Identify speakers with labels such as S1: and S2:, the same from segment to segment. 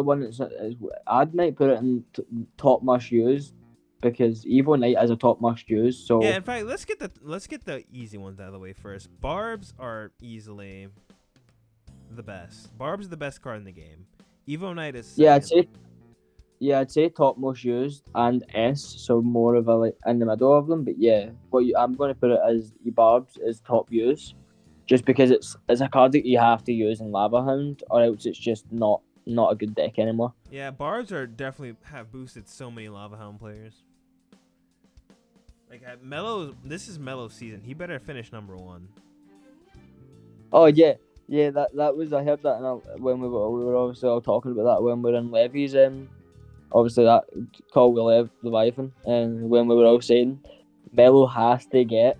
S1: one I might put it in top must use because Evo Knight is a top must use.
S2: Yeah,
S1: So
S2: in fact, let's get the easy ones out of the way first. Barbs are easily the best. Barbs is the best card in the game. Evo Knight is
S1: yeah,
S2: second.
S1: I'd say top most used and S, so more of a like in the middle of them. But yeah, I'm going to put it as Barbs is top use, just because it's a card that you have to use in Lava Hound, or else it's just not a good deck anymore.
S2: Yeah, Barbs are definitely have boosted so many Lava Hound players. Like Mellow, this is Mellow season. He better finish number one.
S1: Oh yeah, yeah. That was I heard that when we were obviously all talking about that when we were in Levy's obviously that call with Leviathan, and when we were all saying Melo has to get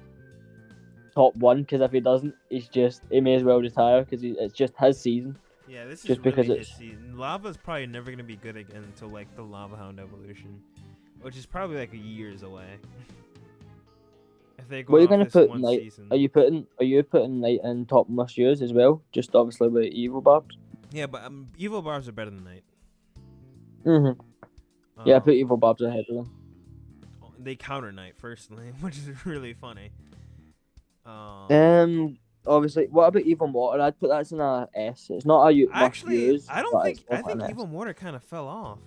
S1: top one because if he doesn't, he may as well retire because it's just his season.
S2: Yeah, this is
S1: Just because
S2: really his
S1: it's
S2: season. Lava's probably never gonna be good again until like the Lava Hound evolution, which is probably like years away. If they're
S1: what are
S2: going
S1: you
S2: off
S1: gonna
S2: this
S1: put
S2: one
S1: Knight?
S2: season.
S1: Are you putting Knight in top must use as well? Just obviously with Evil Barbs.
S2: Yeah, but Evil Barbs are better than Knight.
S1: Mhm. Yeah, I
S2: Um,
S1: put Evil Barbs ahead of them.
S2: they counter Knight firstly, which is really funny. Um,
S1: Obviously, what about Evil Water? I'd put that in a S. It's not a must
S2: actually,
S1: use,
S2: I don't
S1: but
S2: think
S1: it's
S2: I
S1: definitely
S2: think
S1: an S.
S2: Evil Mortar kind of fell off.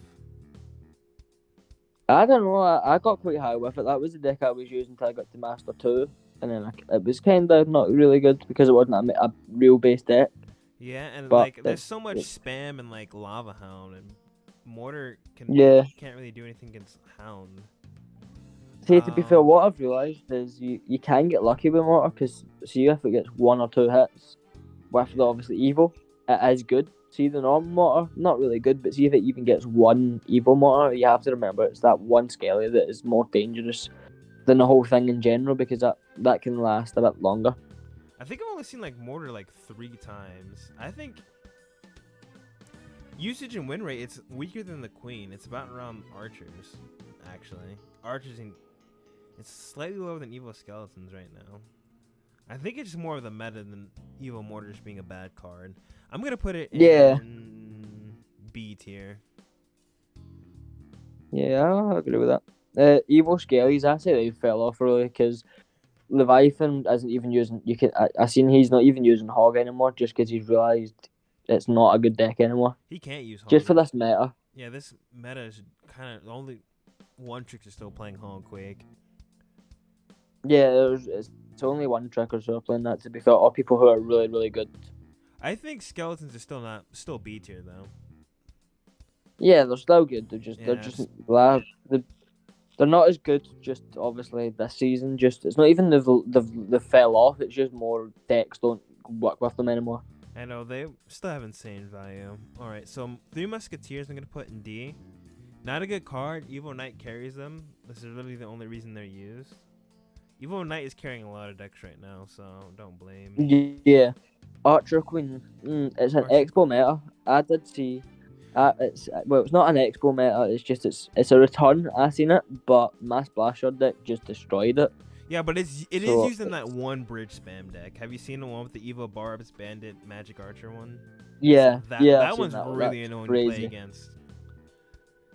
S1: I don't know. I got quite high with it. That was the deck I was using until I got to Master 2. And then it was kind of not really good because it wasn't a real base deck.
S2: Yeah, and
S1: But
S2: like there's so much spam in like Lava Hound, and Mortar
S1: yeah.
S2: can't really do anything against Hound.
S1: See, to be fair, what I've realised is you can get lucky with Mortar because see if it gets one or two hits with the
S2: Yeah.
S1: obviously Evil, it is good. See the normal Mortar, not really good, but see if it even gets one Evil Mortar, you have to remember it's that one Skelly that is more dangerous than the whole thing in general because that can last a bit longer.
S2: I think I've only seen like Mortar like 3 times. I think usage and win rate it's weaker than the Queen. It's about around Archers, actually. Archers in it's slightly lower than Evil Skeletons right now. I think it's more of the meta than Evil Mortars being a bad card. I'm gonna put it
S1: Yeah,
S2: in B tier.
S1: yeah, I agree with that. Evil Skellies, I say they fell off really because Leviathan isn't even using. I seen he's not even using Hog anymore just because he's realised it's not a good deck anymore.
S2: He can't use
S1: Just
S2: Hog.
S1: for this meta.
S2: Yeah, this meta is kind of only one tricks are still playing Hog Quake.
S1: Yeah, it's only one trick or so playing that to be fair, or people who are really, really good.
S2: I think Skeletons are still B tier though.
S1: Yeah, they're still good. They're
S2: Yeah,
S1: just blah. They're not as good. Just obviously this season, just it's not even they fell off. It's just more decks don't work with them anymore.
S2: I know they still have insane value. All right, so Three Musketeers I'm gonna put in D. Not a good card. Evil Knight carries them. This is really the only reason they're used. Evil Knight is carrying a lot of decks right now, so don't blame.
S1: Yeah, Archer Queen. It's an
S2: Archer
S1: expo meta. I did see. It's not an expo meta. It's just it's a return. I seen it, but my Splasher deck just destroyed it.
S2: Yeah, but it is
S1: So
S2: used in that one bridge spam deck. Have you seen the one with the Evil Barbs, Bandit, Magic Archer one?
S1: yeah, I've
S2: That
S1: seen
S2: one's
S1: that one.
S2: really
S1: That's
S2: annoying to play
S1: crazy.
S2: against,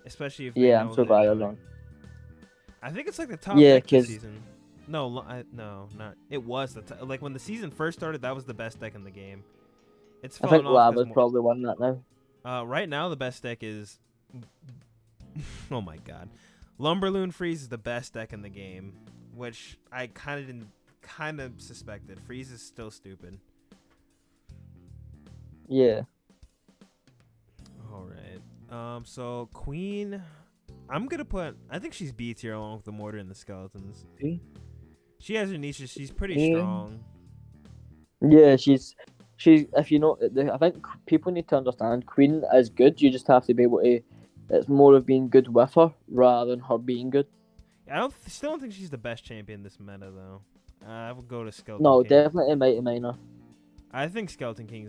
S2: especially if they
S1: Yeah, I'm
S2: know
S1: so
S2: that it's
S1: glad I
S2: coming.
S1: don't.
S2: I think it's like the top
S1: Yeah,
S2: deck this
S1: because
S2: season. No, no, not. It was like when the season first started. That was the best deck in the game. It's
S1: I
S2: fallen
S1: think
S2: off because
S1: Lava's probably won that now.
S2: right now the best deck is. Oh my god, Lumberloon Freeze is the best deck in the game, which I kind of suspected. Freeze is still stupid.
S1: Yeah.
S2: All right. So Queen, I'm gonna put. I think she's B tier along with the Mortar and the Skeletons.
S1: See?
S2: She has her niches. She's pretty
S1: Mm.
S2: strong.
S1: Yeah, she's if you know, I think people need to understand Queen is good. You just have to be able to. It's more of being good with her rather than her being good.
S2: Still don't think she's the best champion this meta though. I would go to Skeleton
S1: No,
S2: King.
S1: definitely Mighty Miner.
S2: I think Skeleton King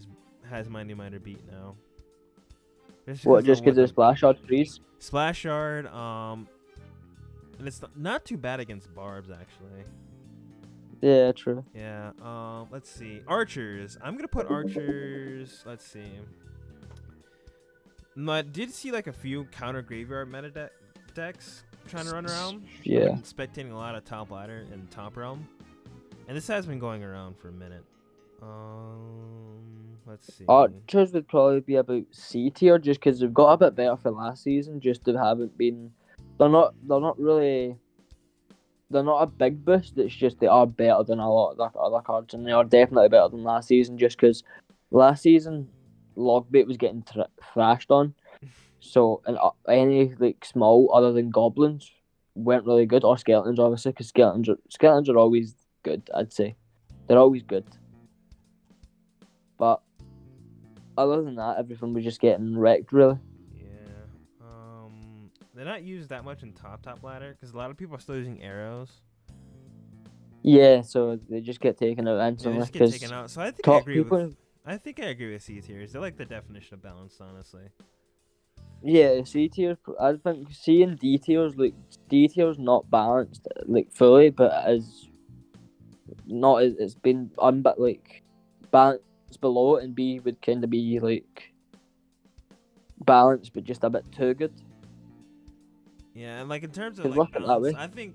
S2: has Mighty Miner beat now.
S1: What? Just because of the splash out trees?
S2: Splash Shard, and it's not too bad against Barbs actually.
S1: Yeah, true.
S2: Yeah. Let's see. Archers. I'm gonna put Archers. Let's see. No, I did see like a few counter graveyard meta decks trying to run around.
S1: Yeah.
S2: I've been spectating a lot of top ladder and top realm, and this has been going around for a minute. Let's see.
S1: Archers would probably be about C tier just because they've got a bit better for last season. Just they haven't been. They're not really. They're not a big boost. It's just they are better than a lot of the other cards, and they are definitely better than last season. Just because last season, Logbait was getting thrashed on, so and any like small other than goblins weren't really good, or skeletons obviously, because skeletons are always good. I'd say they're always good, but other than that, everything was just getting wrecked really.
S2: They're not used that much in top ladder because a lot of people are still using arrows.
S1: Yeah, so they just get taken out instantly.
S2: Yeah, they just get taken out. So I think I agree with C tiers. They're like the definition of balanced, honestly.
S1: Yeah, C tier. I think C and D tiers, like D tiers, not balanced like fully, but as not as it's been like balanced below it, and B would kind of be like balanced, but just a bit too good.
S2: Yeah, and like in terms of
S1: Could
S2: like
S1: work it that
S2: balance,
S1: way.
S2: I think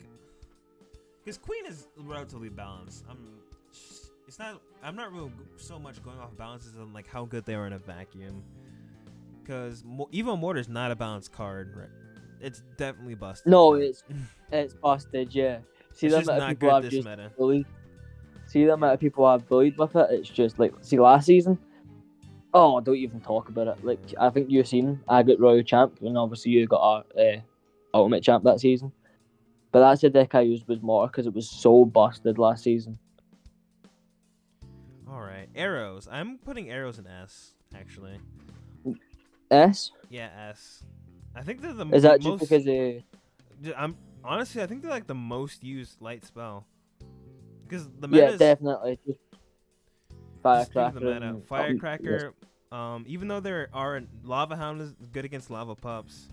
S2: because Queen is relatively balanced. I'm not real so much going off balances on like how good they are in a vacuum. Because Evo Mortar's not a balanced card, right? It's definitely busted.
S1: No, it's busted. Yeah. See
S2: it's
S1: the
S2: just
S1: amount of
S2: not
S1: people
S2: good
S1: have
S2: this
S1: just
S2: meta.
S1: bullied. See the amount of people I've bullied with it. It's just like last season. Oh, don't even talk about it. Like I think you've seen I got Royal Champ, and obviously you got a Ultimate Champ that season. But that's the deck I used with Mortar because it was so busted last season.
S2: Alright, arrows. I'm putting arrows in S, actually.
S1: S?
S2: Yeah, S. I think they're the
S1: Is that
S2: most...
S1: just because
S2: Honestly, I think they're like the most used light spell. Because the meta
S1: yeah, definitely. Just Firecracker.
S2: The meta. Firecracker, even though there are Lava Hound is good against Lava Pups,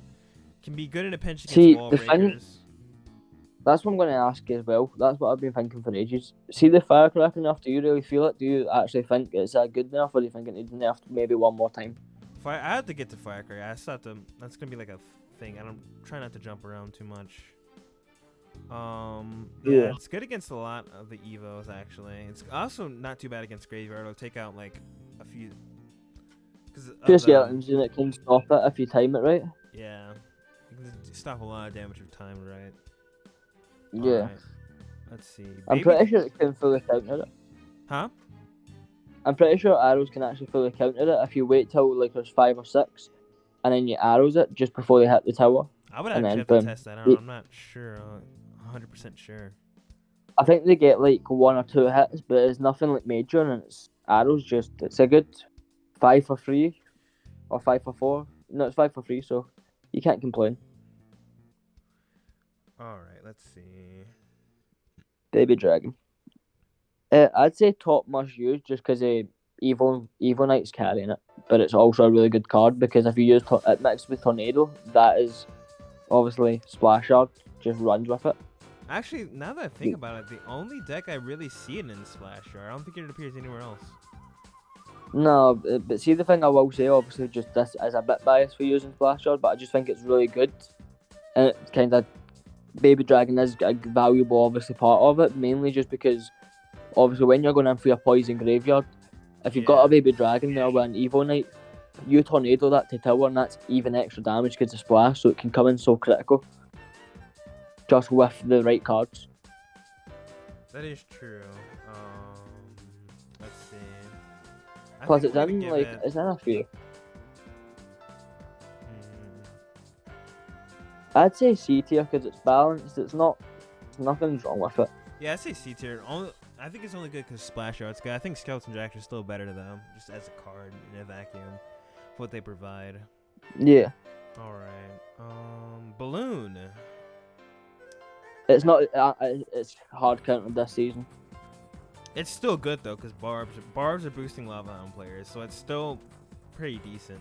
S2: can be good in a pinch against Wall Breakers.
S1: That's what I'm going to ask as well. That's what I've been thinking for ages. See the Firecracker enough? Do you really feel it? Do you actually think it's that good enough, or do you think it needs nerf maybe one more time?
S2: I have to get to Firecracker. I thought that's going to be like a thing. I don't try not to jump around too much. Yeah, it's good against a lot of the Evos, actually. It's also not too bad against Graveyard. It'll take out like a few...
S1: Few skeletons, and it can stop it if you time it right.
S2: Yeah. You can stop a lot of damage if timed right.
S1: Yeah.
S2: Right. Let's see.
S1: I'm pretty sure it can fully counter it.
S2: Huh?
S1: I'm pretty sure arrows can actually fully counter it if you wait till like there's 5 or 6, and then you arrows it just before they hit the tower.
S2: I would actually have to test that out. I'm not sure, 100% sure.
S1: I think they get like 1 or 2 hits, but it's nothing like major, and it's arrows. It's a good 5 for 3 or 5 for 4. No, it's 5 for 3, so you can't complain.
S2: Alright, let's see.
S1: Baby Dragon. I'd say top must use just because Evil Knight's carrying it, but it's also a really good card because if you use it mixed with Tornado, that is obviously Splash Shard, just runs with it.
S2: Actually, now that I think about it, the only deck I really see it in is Splash Shard. I don't think it appears anywhere else.
S1: No, but see the thing I will say, obviously, just this is a bit biased for using Splash Shard, but I just think it's really good, and it kind of Baby Dragon is a valuable, obviously, part of it, mainly just because, obviously, when you're going in for your Poison Graveyard, if you've got a Baby Dragon there with an Evo Knight, you Tornado that to tower, and that's even extra damage because of Splash, so it can come in so critical, just with the right cards.
S2: That is true. Let's see.
S1: Plus, it's in a few. I'd say C tier because it's balanced. Nothing's wrong with it.
S2: Yeah, I'd say C tier. I think it's only good because Splash Art's good. I think Skeletons are actually still better to them, just as a card in a vacuum, for what they provide.
S1: Yeah.
S2: Alright. Balloon.
S1: It's not. It's hard counted this season.
S2: It's still good though, because Barbs are boosting Lava Hound players, so it's still pretty decent.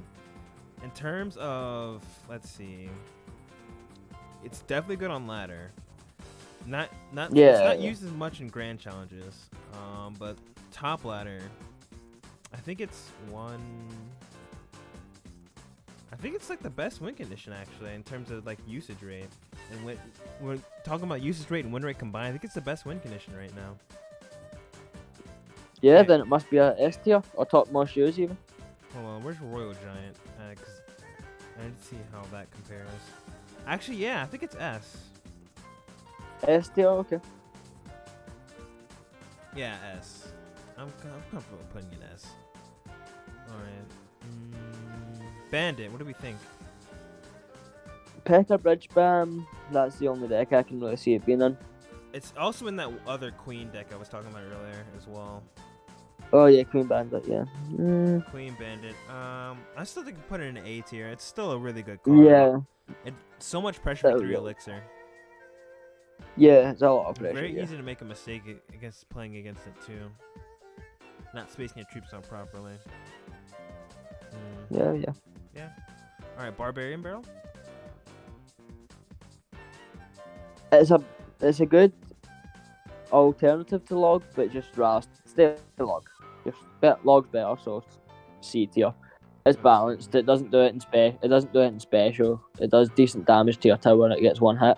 S2: In terms of, let's see, it's definitely good on ladder. It's not used as much in grand challenges. But top ladder, I think it's I think it's like the best win condition actually in terms of like usage rate. And when we're talking about usage rate and win rate combined, I think it's the best win condition right now.
S1: Yeah,
S2: Right.
S1: then it must be a S tier or top most used even.
S2: Hold on, where's Royal Giant? 'Cause I didn't see how that compares. Actually, yeah, I think it's S.
S1: S tier, okay.
S2: Yeah, S. I'm comfortable putting it S. Alright. Bandit, what do we think?
S1: Pecker Bridge Bam, that's the only deck I can really see it being in.
S2: It's also in that other Queen deck I was talking about earlier as well.
S1: Oh yeah, Queen Bandit, yeah.
S2: Queen Bandit. I still think put it in A tier. It's still a really good card.
S1: Yeah,
S2: So much pressure for
S1: That
S2: 3
S1: was-
S2: elixir.
S1: yeah, it's a lot of pressure.
S2: Very
S1: Yeah.
S2: easy to make a mistake against playing against it too. Not spacing your troops out properly.
S1: Yeah.
S2: All right, Barbarian Barrel.
S1: It's a good alternative to log, but just rather stay log. Just log's better, so it's C tier. It's balanced. It doesn't do it in special. It does decent damage to your tower when it gets one hit.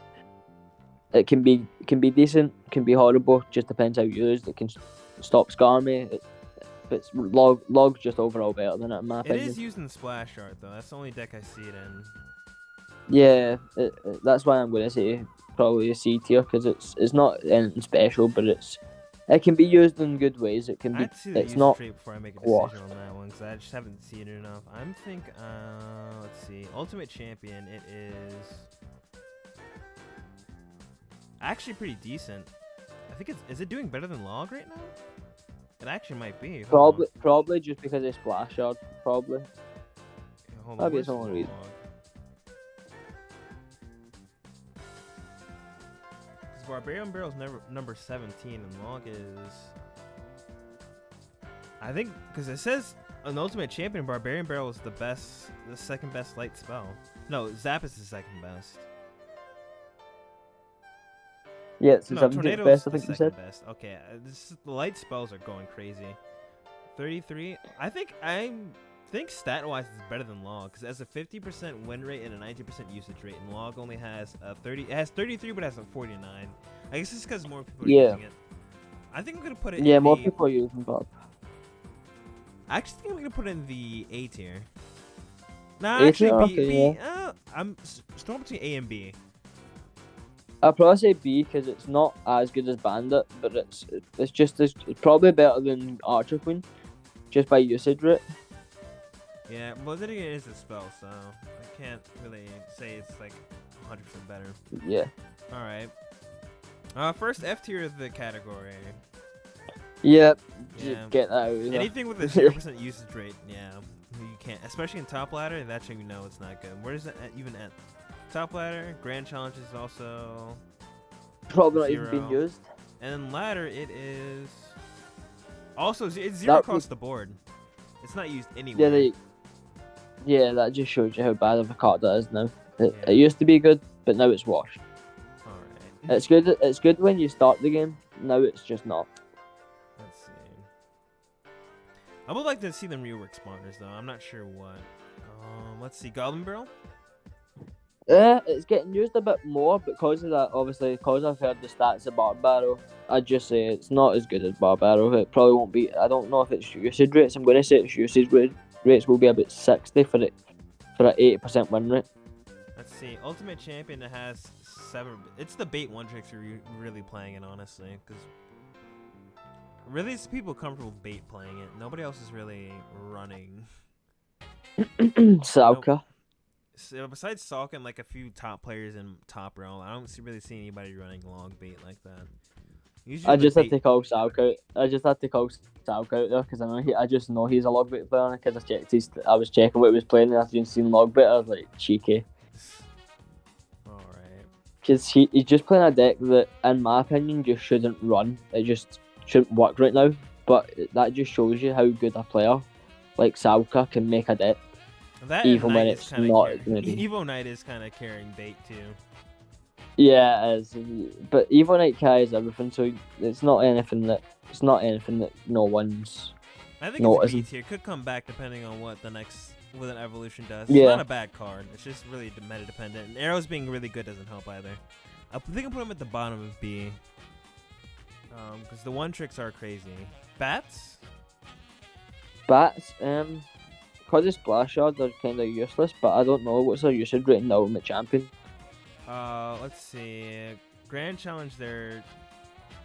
S1: It can be decent, can be horrible. Just depends how you use it. It can stop Skarmy. But log's just overall better than it in my
S2: It
S1: opinion.
S2: is used in Splash Art though. That's the only deck I see it in.
S1: Yeah, that's why I'm going to say probably a C tier because it's not anything special, but it can be used in good ways. It can be.
S2: I'd see the
S1: It's
S2: usage
S1: not.
S2: rate before I make a
S1: washed.
S2: decision on that one because I just haven't seen it enough. I'm think. Let's see. Ultimate Champion. It is actually pretty decent. I think is it doing better than Log right now? It actually might be. Hold on.
S1: Probably just because they splash shard. Probably.
S2: Hold on.
S1: Maybe
S2: Where's
S1: it's the only reason.
S2: Log? 'Cause Barbarian Barrel's number 17 and Log is. I think because it says an Ultimate Champion, Barbarian Barrel is the second best light spell. No, Zap is the second best.
S1: Yeah, it's the
S2: No,
S1: 17th
S2: Tornado's
S1: best. I
S2: the
S1: think you
S2: second
S1: said.
S2: best. Okay, the light spells are going crazy. 33. I think stat-wise it's better than Log because it has a 50% win rate and a 90% usage rate, and Log only has a 30. It has 33, but it has a 49. I guess it's because more people are using it. I think I'm gonna put it.
S1: Yeah,
S2: in
S1: more
S2: the,
S1: people are using Bob.
S2: I actually think I'm gonna put it in the A tier. Nah,
S1: A
S2: actually
S1: tier?
S2: B.
S1: Okay,
S2: B. I'm storm between A and B.
S1: I'd probably say B because it's not as good as Bandit, but it's probably better than Archer Queen, just by usage rate.
S2: Yeah, well, then again, it is a spell, so I can't really say it's like 100% better.
S1: Yeah.
S2: All right. First F tier of the category.
S1: Yeah.
S2: Yeah.
S1: Get that out of there.
S2: Anything with a 0% usage rate, yeah, you can't. Especially in top ladder, that's how you know it's not good. Where does it even end? Top ladder, grand challenge is also
S1: Probably not even
S2: 0.
S1: being used.
S2: And then ladder, it is also it's 0 across the board. It's not used anywhere.
S1: Yeah, that just shows you how bad of a card that is now. It used to be good, but now it's washed.
S2: All right.
S1: It's good. It's good when you start the game. Now it's just not.
S2: Let's see. I would like to see them rework spawners though. I'm not sure what. Let's see. Goblin Barrel.
S1: It's getting used a bit more because of that. Obviously, because I've heard the stats of Barbaro, I'd just say it's not as good as Barbaro. It probably won't be. I don't know if it's usage rates. I'm going to say its usage rates will be about 60 for an 80% win rate.
S2: Let's see. Ultimate Champion that has 7. It's the bait one tricks you're really playing it, honestly, because really it's people comfortable bait playing it. Nobody else is really running.
S1: Salka.
S2: So besides Salk and like a few top players in top realm, I don't really see anybody running long bait like that. Usually
S1: I just had to call Salk out. I just had to call Salk out there because I just know he's a log bait player because I was checking what he was playing and after you seen log bait, I was like cheeky.
S2: Alright.
S1: Because he's just playing a deck that, in my opinion, just shouldn't run. It just shouldn't work right now. But that just shows you how good a player like Salka can make a deck.
S2: That
S1: even when
S2: Knight
S1: it's not
S2: carrying,
S1: good.
S2: Evo Knight is kind of carrying bait too.
S1: Yeah, it is. But Evo Knight carries everything, so it's not anything that no one's
S2: I think it's
S1: noticing.
S2: B tier. Could come back depending on what the next with an evolution does.
S1: Yeah.
S2: It's not a bad card. It's just really meta dependent. And arrows being really good doesn't help either. I think I'll put him at the bottom of B. Because the one tricks are crazy. Bats?
S1: Bats, because it's splash shard, they're kind of useless, but I don't know what's their usage rate in the Ultimate Champion.
S2: Let's see. Grand Challenge, they're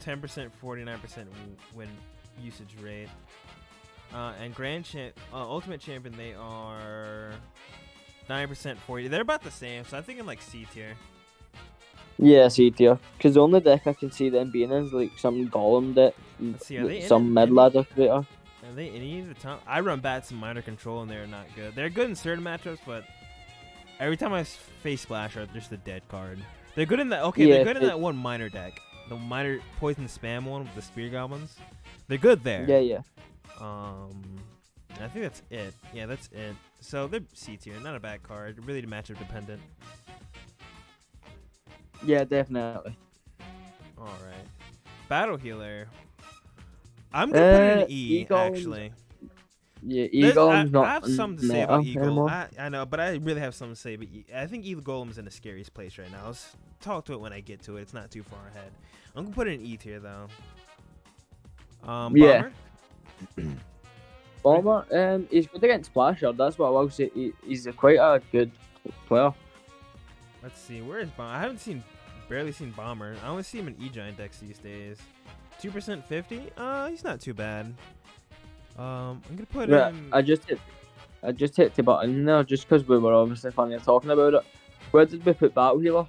S2: 10%, 49% win usage rate. And Ultimate Champion, they are 9%, 40. They're about the same, so I think in like C tier.
S1: Yeah, C tier. Because the only deck I can see them being is like some Golem deck,
S2: Let's see, are they
S1: some mid ladder creator.
S2: Are they any of the time? I run bats in minor control and they're not good. They're good in certain matchups, but every time I face Splash, they're just a dead card. They're good in that. Okay,
S1: Yeah,
S2: they're good in that one minor deck, the minor poison spam one with the spear goblins. They're good there.
S1: Yeah.
S2: I think that's it. Yeah, that's it. So they're C tier, not a bad card. Really matchup dependent.
S1: Yeah, definitely.
S2: All right, Battle Healer. I'm gonna put it in E
S1: Eagles.
S2: actually.
S1: Yeah, Eagle's not.
S2: I have something to say
S1: meta
S2: about Eagle.
S1: anymore.
S2: I know, but I really have something to say. But I think Eagle Golem's in the scariest place right now. Let's talk to it when I get to it. It's not too far ahead. I'm gonna put it in E tier though.
S1: Yeah.
S2: Bomber?
S1: Bomber, he's good against Splasher. That's what I will say. He's quite a good player.
S2: Let's see. Where is Bomber? I haven't barely seen Bomber. I only see him in E Giant decks these days. 2% 50. He's not too bad. I'm gonna put him.
S1: I just hit the button there just because we were obviously funny talking about it. Where did we put Battle Healer?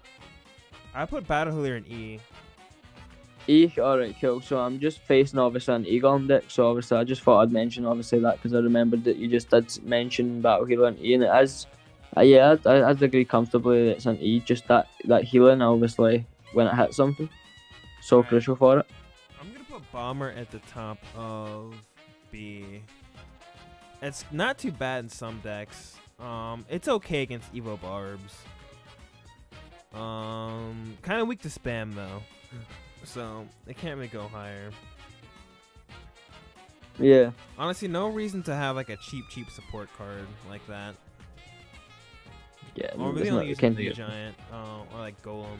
S2: I put Battle Healer in E.
S1: E, alright, cool. So I'm just facing obviously an Eagle deck. So obviously I just thought I'd mention obviously that because I remembered that you just did mention Battle Healer in E, and it is. Yeah, I'd agree comfortably that it's an E. Just that healing obviously when it hits something, so
S2: Right.
S1: crucial for it.
S2: I'm gonna put Bomber at the top of B. It's not too bad in some decks. It's okay against Evo Barbs. Kind of weak to spam though, so it can't really go higher.
S1: Yeah.
S2: Honestly, no reason to have like a cheap support card like that.
S1: Yeah.
S2: Or really
S1: it's
S2: only
S1: not-
S2: use
S1: can't
S2: a
S1: do it.
S2: Giant, or like Golem,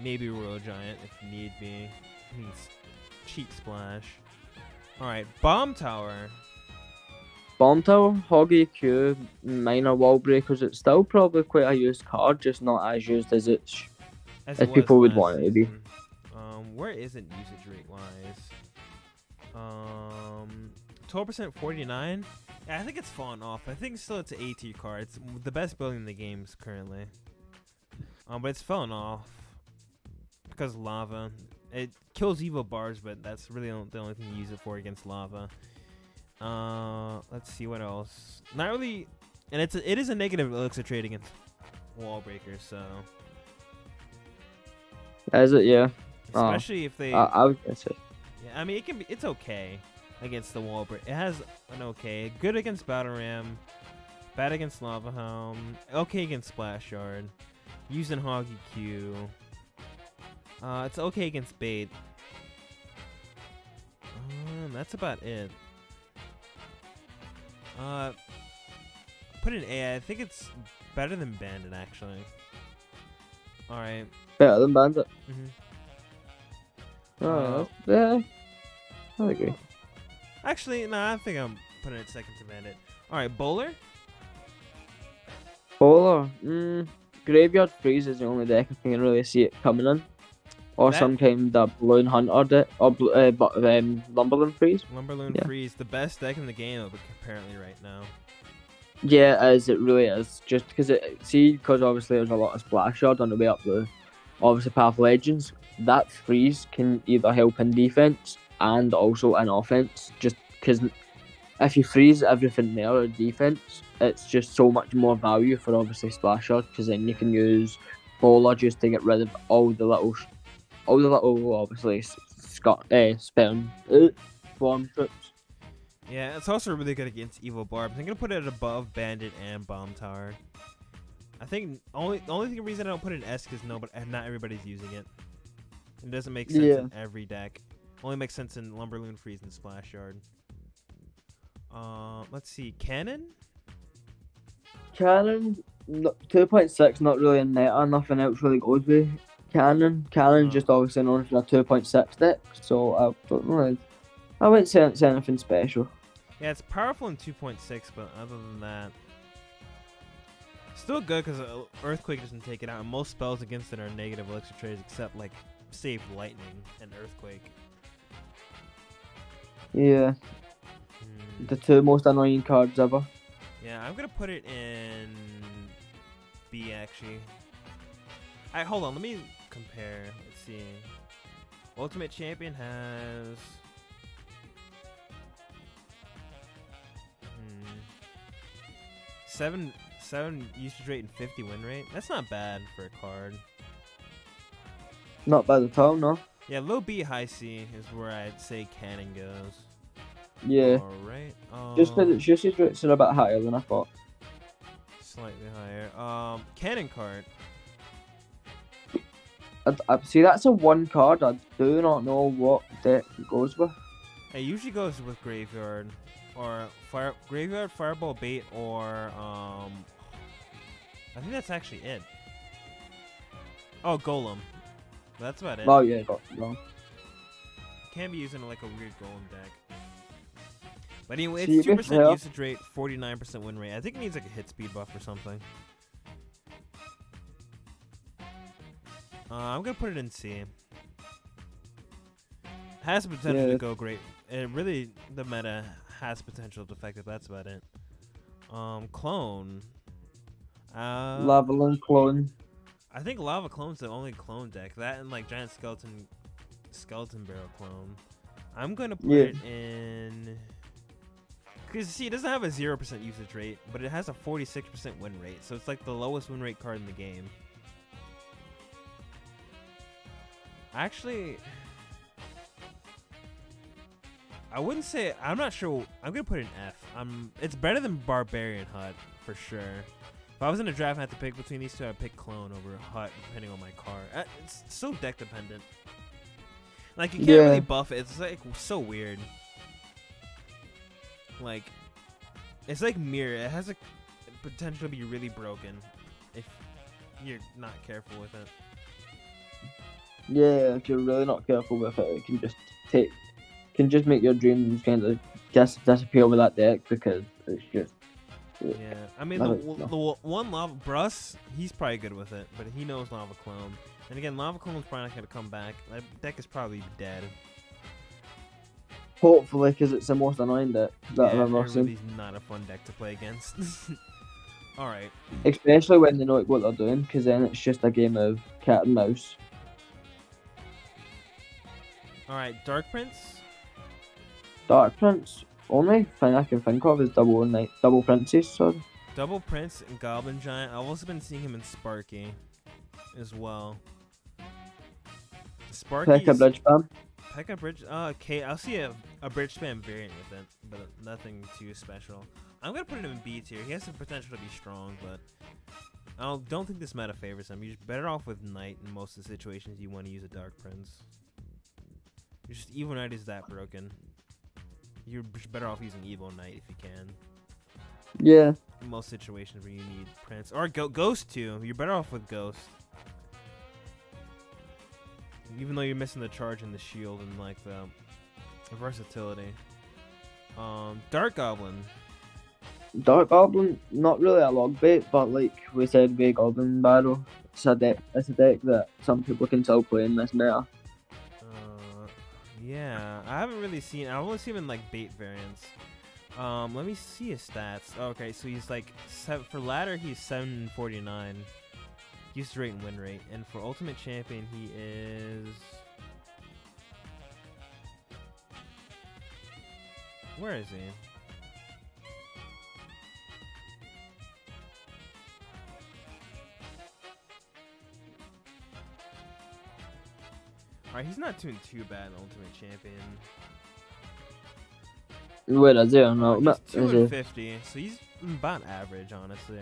S2: maybe Royal Giant if need be. Needs cheap splash. All right, Bomb Tower.
S1: Bomb Tower, Hoggy Q, minor wall breakers. It's still probably quite a used card, just not as used as
S2: As
S1: as
S2: it
S1: people
S2: was
S1: would
S2: last
S1: want it to be.
S2: season. Where is it usage rate wise? 12%, 49. Yeah, I think it's fallen off. I think still it's an A tier card. It's the best building in the games currently. But it's fallen off because of lava. It kills Evo Bars, but that's really the only thing you use it for against lava. Let's see what else. Not really, and it is a negative elixir trade against wall breakers. So
S1: Is it? Yeah.
S2: especially if they.
S1: I was gonna say.
S2: Yeah, I mean it's okay against the wall break. It has an okay, good against Battle Ram, bad against Lava Helm, okay against Splash Yard, using Hoggy Q. It's okay against Bait. That's about it. Put in A. I think it's better than Bandit actually. All right.
S1: Better than Bandit.
S2: Mhm.
S1: Yeah. I agree.
S2: Actually, no. I think I'm putting it second to Bandit. All right, Bowler.
S1: Bowler. Graveyard Freeze is the only deck I can really see it coming in. Or
S2: That-
S1: some kind of Balloon Hunter deck. Or Lumberland Freeze.
S2: Lumberloon
S1: Yeah.
S2: Freeze, the best deck in the game apparently right now.
S1: Yeah, it really is. Just because because obviously there's a lot of Splash Shard on the way up the obviously Path of Legends. That freeze can either help in defense and also in offense. Just because if you freeze everything there in defense, it's just so much more value for obviously Splash Shard. Because then you can use Bowler just to get rid of all the little obviously spelling bomb trips.
S2: Yeah, it's also really good against Evo Barbs. I'm gonna put it above Bandit and Bomb Tower. I think the only reason I don't put it in S because not everybody's using it. It doesn't make sense in every deck. Only makes sense in Lumberloon Freeze and Splash Yard. Let's see, Cannon.
S1: Cannon 2.6 not really in meta. Nothing else really goes with Cannon. Cannon's just obviously known for a 2.6 deck, so I don't know. I wouldn't say it's anything special.
S2: Yeah, it's powerful in 2.6, but other than that, still good because Earthquake doesn't take it out. And most spells against it are negative elixir trades, except like save lightning and Earthquake.
S1: Yeah, the two most annoying cards ever.
S2: Yeah, I'm gonna put it in B actually. Alright, hold on, let me compare. Let's see. Ultimate Champion has seven usage rate and 50 win rate. That's not bad for a card.
S1: Not bad at all, no.
S2: Yeah, low B, high C is where I'd say Cannon goes.
S1: Yeah.
S2: Alright.
S1: Just because its usage rates are a bit higher than I thought.
S2: Slightly higher. Cannon card.
S1: I see, that's a one card. I do not know what deck it goes with.
S2: It usually goes with Graveyard. Or Graveyard, Fireball Bait, or I think that's actually it. Oh, Golem. That's about it.
S1: Oh yeah, got it wrong.
S2: Can be used in like a weird Golem deck. But anyway,
S1: See,
S2: it's 2%
S1: yeah.
S2: usage rate, 49% win rate. I think it needs like a hit speed buff or something. I'm gonna put it in C. Has the potential to go great. It really, the meta has potential to affect it. That's about it. Clone.
S1: Lava Clone.
S2: I think Lava Clone's the only clone deck. That and like Giant Skeleton Barrel Clone. I'm gonna put it in. Because see, it doesn't have a 0% usage rate, but it has a 46% win rate. So it's like the lowest win rate card in the game. Actually, I wouldn't say. I'm not sure. I'm gonna put it in F. It's better than Barbarian Hut for sure. If I was in a draft and I had to pick between these two, I'd pick Clone over Hut, depending on my card. It's so deck dependent. Like you can't really buff it. It's like so weird. Like it's like Mirror. It has a potential to be really broken if you're not careful with it.
S1: Yeah, if you're really not careful with it, it can just make your dreams kind of disappear with that deck because it's just.
S2: Yeah, I mean the one Lava Bruss, he's probably good with it, but he knows Lava Clone. And again, Lava Clone's probably not gonna come back. That deck is probably dead.
S1: Hopefully, because it's the most annoying deck that I've ever seen.
S2: Really not a fun deck to play against. All right.
S1: Especially when they know what they're doing, because then it's just a game of cat and mouse.
S2: All right, Dark Prince.
S1: Dark Prince. Only thing I can think of is double Princes. Sorry.
S2: Double Prince and Goblin Giant. I've also been seeing him in Sparky, as well. Sparky.
S1: Pekka Bridge Spam.
S2: Pekka Bridge. Okay, I'll see a Bridge Spam variant with it, but nothing too special. I'm gonna put him in B tier. He has the potential to be strong, but I don't think this meta favors him. You're better off with Knight in most of the situations you want to use a Dark Prince. Just Evo Knight is that broken. You're better off using Evo Knight if you can.
S1: Yeah.
S2: In most situations where you need Prince. Or Ghost too. You're better off with Ghost. Even though you're missing the charge and the shield and like the versatility. Dark Goblin.
S1: Dark Goblin, not really a log bait, but like we said with Goblin Barrel, it's a deck that some people can still play in this meta.
S2: Yeah, I haven't really seen. I've only seen him in like bait variants. Let me see his stats. Okay, so he's like for ladder he's 749 usage rate and win rate, and for Ultimate Champion he is. Where is he? Alright, he's not doing too bad in Ultimate Champion.
S1: Where is it or not?
S2: He's 250, so he's about average, honestly.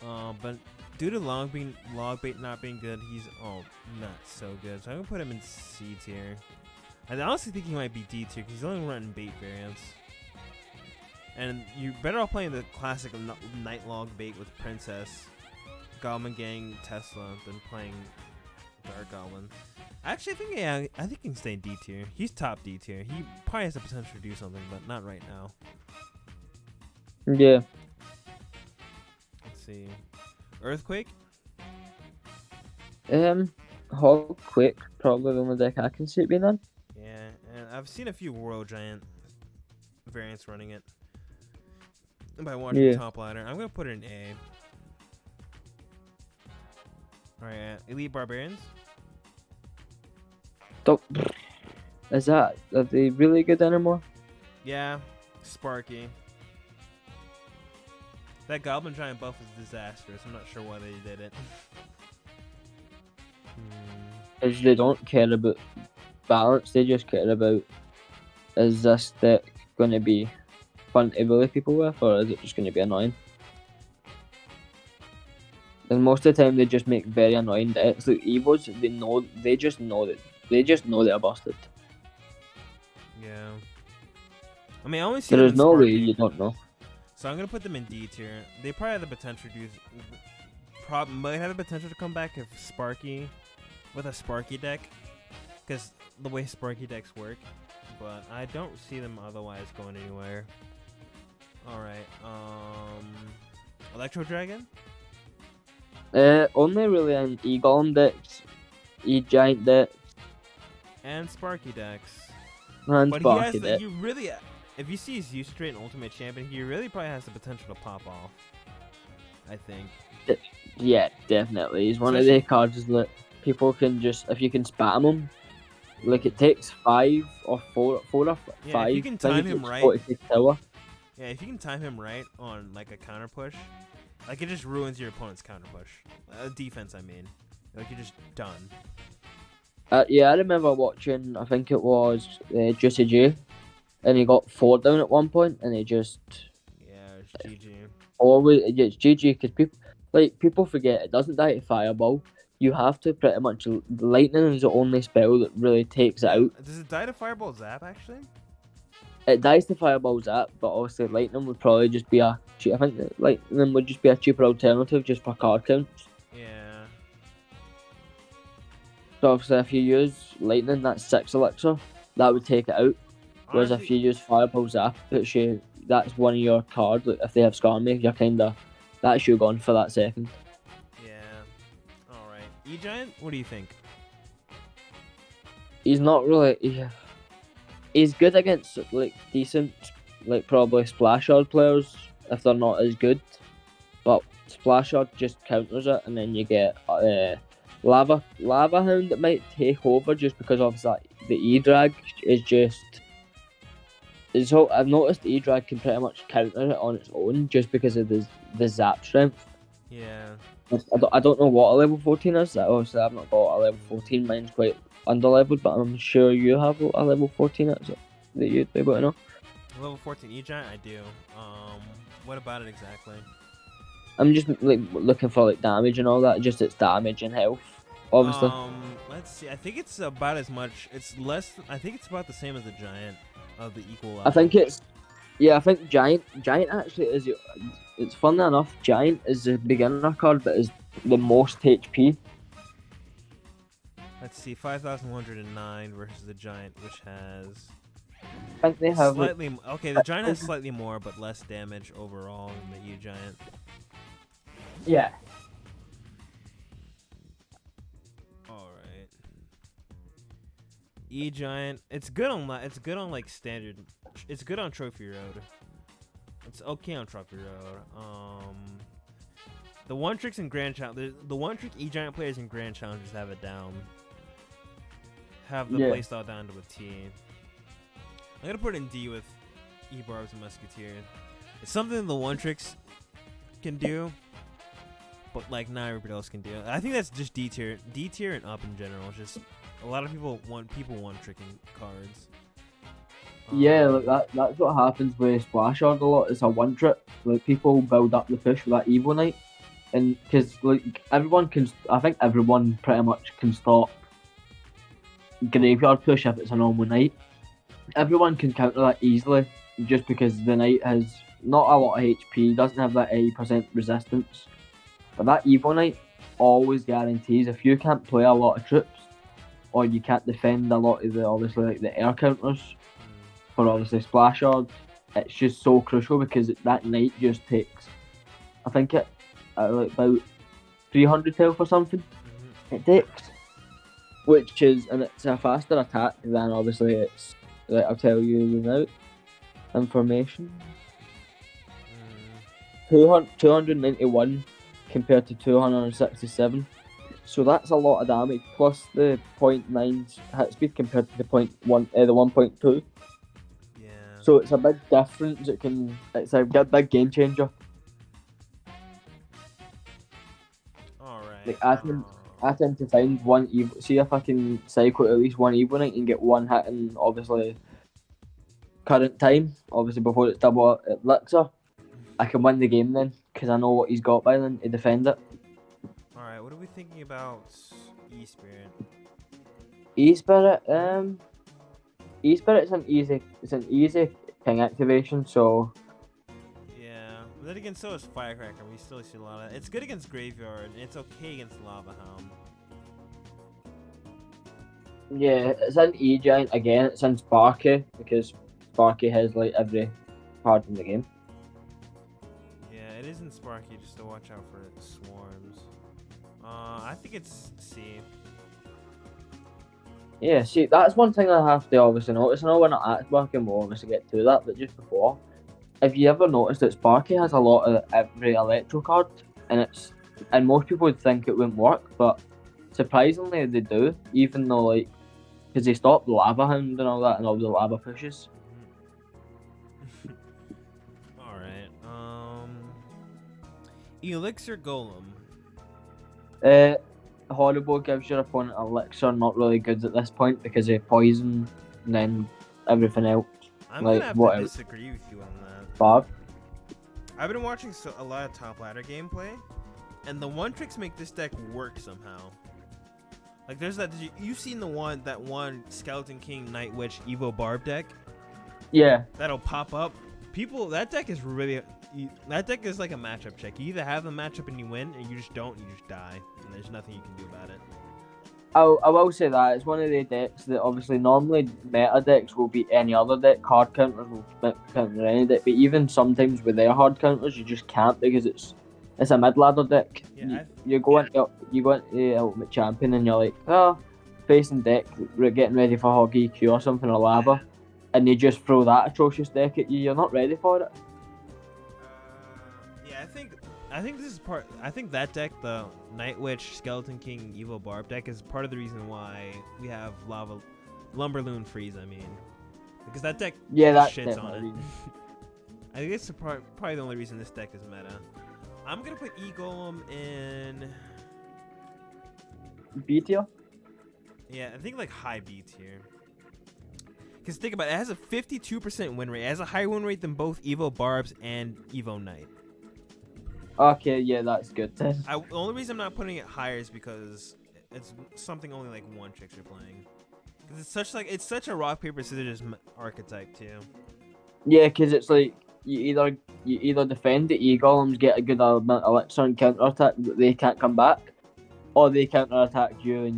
S2: But due to log bait not being good, he's not so good. So I'm gonna put him in C tier. I honestly think he might be D tier because he's only running bait variants. And you're better off playing the classic Nightlog bait with Princess, Goblin Gang, Tesla than playing Dark Goblin. Actually, I think he can stay in D tier. He's top D tier. He probably has the potential to do something, but not right now.
S1: Yeah.
S2: Let's see. Earthquake?
S1: Hogquake, probably the only deck I can see it being on.
S2: Yeah, and I've seen a few Royal Giant variants running it. By watching Top Ladder. I'm going to put it in A. Alright, Elite Barbarians?
S1: Is that, are they really good anymore?
S2: Yeah, Sparky. That Goblin Giant buff is disastrous. I'm not sure why they did it.
S1: Because they don't care about balance, they just care about, is this deck going to be fun to bully people with, or is it just going to be annoying? And most of the time they just make very annoying decks. Like Evos, they just know they're busted.
S2: Yeah. I mean, I only see
S1: There's
S2: them in
S1: no way
S2: Sparky.
S1: you don't know.
S2: So I'm gonna put them in D tier. They probably have the potential to might have the potential to come back if Sparky, with a Sparky deck, because the way Sparky decks work. But I don't see them otherwise going anywhere. All right. Electro Dragon.
S1: Only really in E-Golem decks, E-Giant decks,
S2: And Sparky decks.
S1: and
S2: But
S1: Sparky
S2: he has
S1: decks.
S2: you really, if you see his usage rate in Ultimate Champion, he really probably has the potential to pop off. I think.
S1: Yeah, definitely. He's one of the cards that people can just, if you can spam him, like it takes 5 or 4 or 5.
S2: If you can time him right.
S1: 46 tower.
S2: Yeah, if you can time him right on like a counter push, like it just ruins your opponent's counter push. Defense, I mean. Like you're just done.
S1: Yeah, I remember watching, I think it was Juicy J, and he got 4 down at one point, and he just...
S2: Yeah, it's GG.
S1: Always, it's GG, because people forget it doesn't die to Fireball. You have to pretty much... Lightning is the only spell that really takes it out.
S2: Does it die to Fireball Zap, actually?
S1: It dies to Fireball Zap, but obviously Lightning would probably just be I think that Lightning would just be a cheaper alternative just for card counts.
S2: Yeah.
S1: So obviously if you use Lightning, that's 6 elixir, that would take it out. Whereas if you use Fireball Zap, that's one of your cards. Like if they have Skarmy, you're that's you gone for that second.
S2: Yeah. Alright. E-Giant, what do you think?
S1: He's not really... He's good against like decent, like probably Splashard players if they're not as good. But Splashard just counters it, and then you get Lava Hound that might take over just because obviously the E-Drag is just... So I've noticed E-Drag can pretty much counter it on its own just because of the zap strength.
S2: Yeah.
S1: I don't know what a level 14 is. Obviously I've not got a level 14. Mine's quite under-leveled, but I'm sure you have a level 14 that you'd be able to know.
S2: Level 14 E-Giant, I do. What about it exactly?
S1: I'm just like looking for like damage and all that. Just its damage and health, obviously.
S2: Let's see. I think it's about as much. It's less. I think it's about the same as the Giant of the equal level.
S1: I think Giant actually is. It's funny enough, Giant is the beginner card, but is the most HP.
S2: Let's see, 5,109 versus the Giant, which has...
S1: I think they have
S2: slightly... Okay, the Giant has slightly more, but less damage overall than the E-Giant.
S1: Yeah.
S2: Alright. E-Giant, it's good on like standard... It's good on Trophy Road. It's okay on Trophy Road. The one tricks in Grand Challenge... The one trick E-Giant players in Grand Challenges have it down. Have the playstyle down to a T. I'm gonna put it in D with E-Barbs and Musketeer. It's something the one tricks can do, but like not everybody else can do. I think that's just D tier and up in general. It's just a lot of people want tricking cards.
S1: Yeah, like that's what happens with Splashard a lot. It's a one trip. Like people build up the push with that Evo Knight, and because like I think everyone pretty much can stop graveyard push if it's a normal night. Everyone can counter that easily just because the knight has not a lot of HP, doesn't have that 80% resistance. But that Evo Knight always guarantees if you can't play a lot of troops or you can't defend a lot of the obviously like the air counters for obviously splash odds, it's just so crucial because that knight just takes, I think it like about 300 health or something. It takes, which is, and it's a faster attack than obviously it's like I'll tell you now information. 291 compared to 267. So that's a lot of damage, plus the 0.9 hit speed compared to the 0.1, the 1.2.
S2: Yeah.
S1: So it's a big difference. It's a big game changer.
S2: Alright.
S1: Like I tend to find one Evo. See if I can cycle at least one Evo Knight and get one hit in obviously current time, obviously before it's double elixir. I can win the game then because I know what he's got by then to defend it.
S2: Alright, what are we thinking about E-Spirit?
S1: E-Spirit, E-Spirit's it's an easy king activation, so
S2: Yeah, but then again, so is Firecracker. We still see a lot of. It's good against Graveyard, and it's okay against Lava Hound.
S1: yeah, it's in E-Giant again, it's in Sparky because Sparky has like every card in the game.
S2: Yeah, it is in Sparky just to watch out for swarms. I think it's C.
S1: Yeah, see, that's one thing I have to obviously notice. I know we're not at Sparky and we'll obviously get to that, but just before, if you ever noticed that Sparky has a lot of every electro card, and most people would think it wouldn't work, but surprisingly they do, even though like, because they stopped the Lava Hound and all that and all the lava pushes.
S2: Alright, Elixir Golem.
S1: Horrible, gives your opponent elixir, not really good at this point because of poison and then everything else.
S2: I'm
S1: like,
S2: gonna have
S1: what
S2: to
S1: else?
S2: disagree with you on that.
S1: Barb?
S2: I've been watching a lot of top ladder gameplay, and the one tricks make this deck work somehow. Like there's that, you've seen that one Skeleton King Night Witch Evo Barb deck?
S1: Yeah.
S2: That'll pop up. That deck is like a matchup check. You either have the matchup and you win, or you just don't, and you just die. And there's nothing you can do about it.
S1: I will say that it's one of the decks that obviously normally meta decks will beat any other deck. Hard counters will counter any deck, but even sometimes with their hard counters, you just can't because it's a mid ladder deck.
S2: Yeah,
S1: you go into Ultimate Champion and you're like, facing deck, we're getting ready for Hoggy Q or something or Lava, and they just throw that atrocious deck at you. You're not ready for it.
S2: Yeah, I think this is part. I think that deck, the Night Witch Skeleton King Evo Barb deck, is part of the reason why we have Lumberloon Freeze. I mean, because that deck shits on it. I think it's probably the only reason this deck is meta. I'm gonna put E-Golem in
S1: B tier.
S2: Yeah, I think like high B tier. Because think about it, it has a 52% win rate. It has a higher win rate than both Evo Barbs and Evo Knight.
S1: Okay, yeah, that's good then.
S2: The only reason I'm not putting it higher is because it's something only like one tricks you're playing. Because it's such a rock paper scissors archetype too.
S1: Yeah, because it's like you either defend the E-Golems, get a good amount of elixir and counter attack, but they can't come back, or they counter attack you and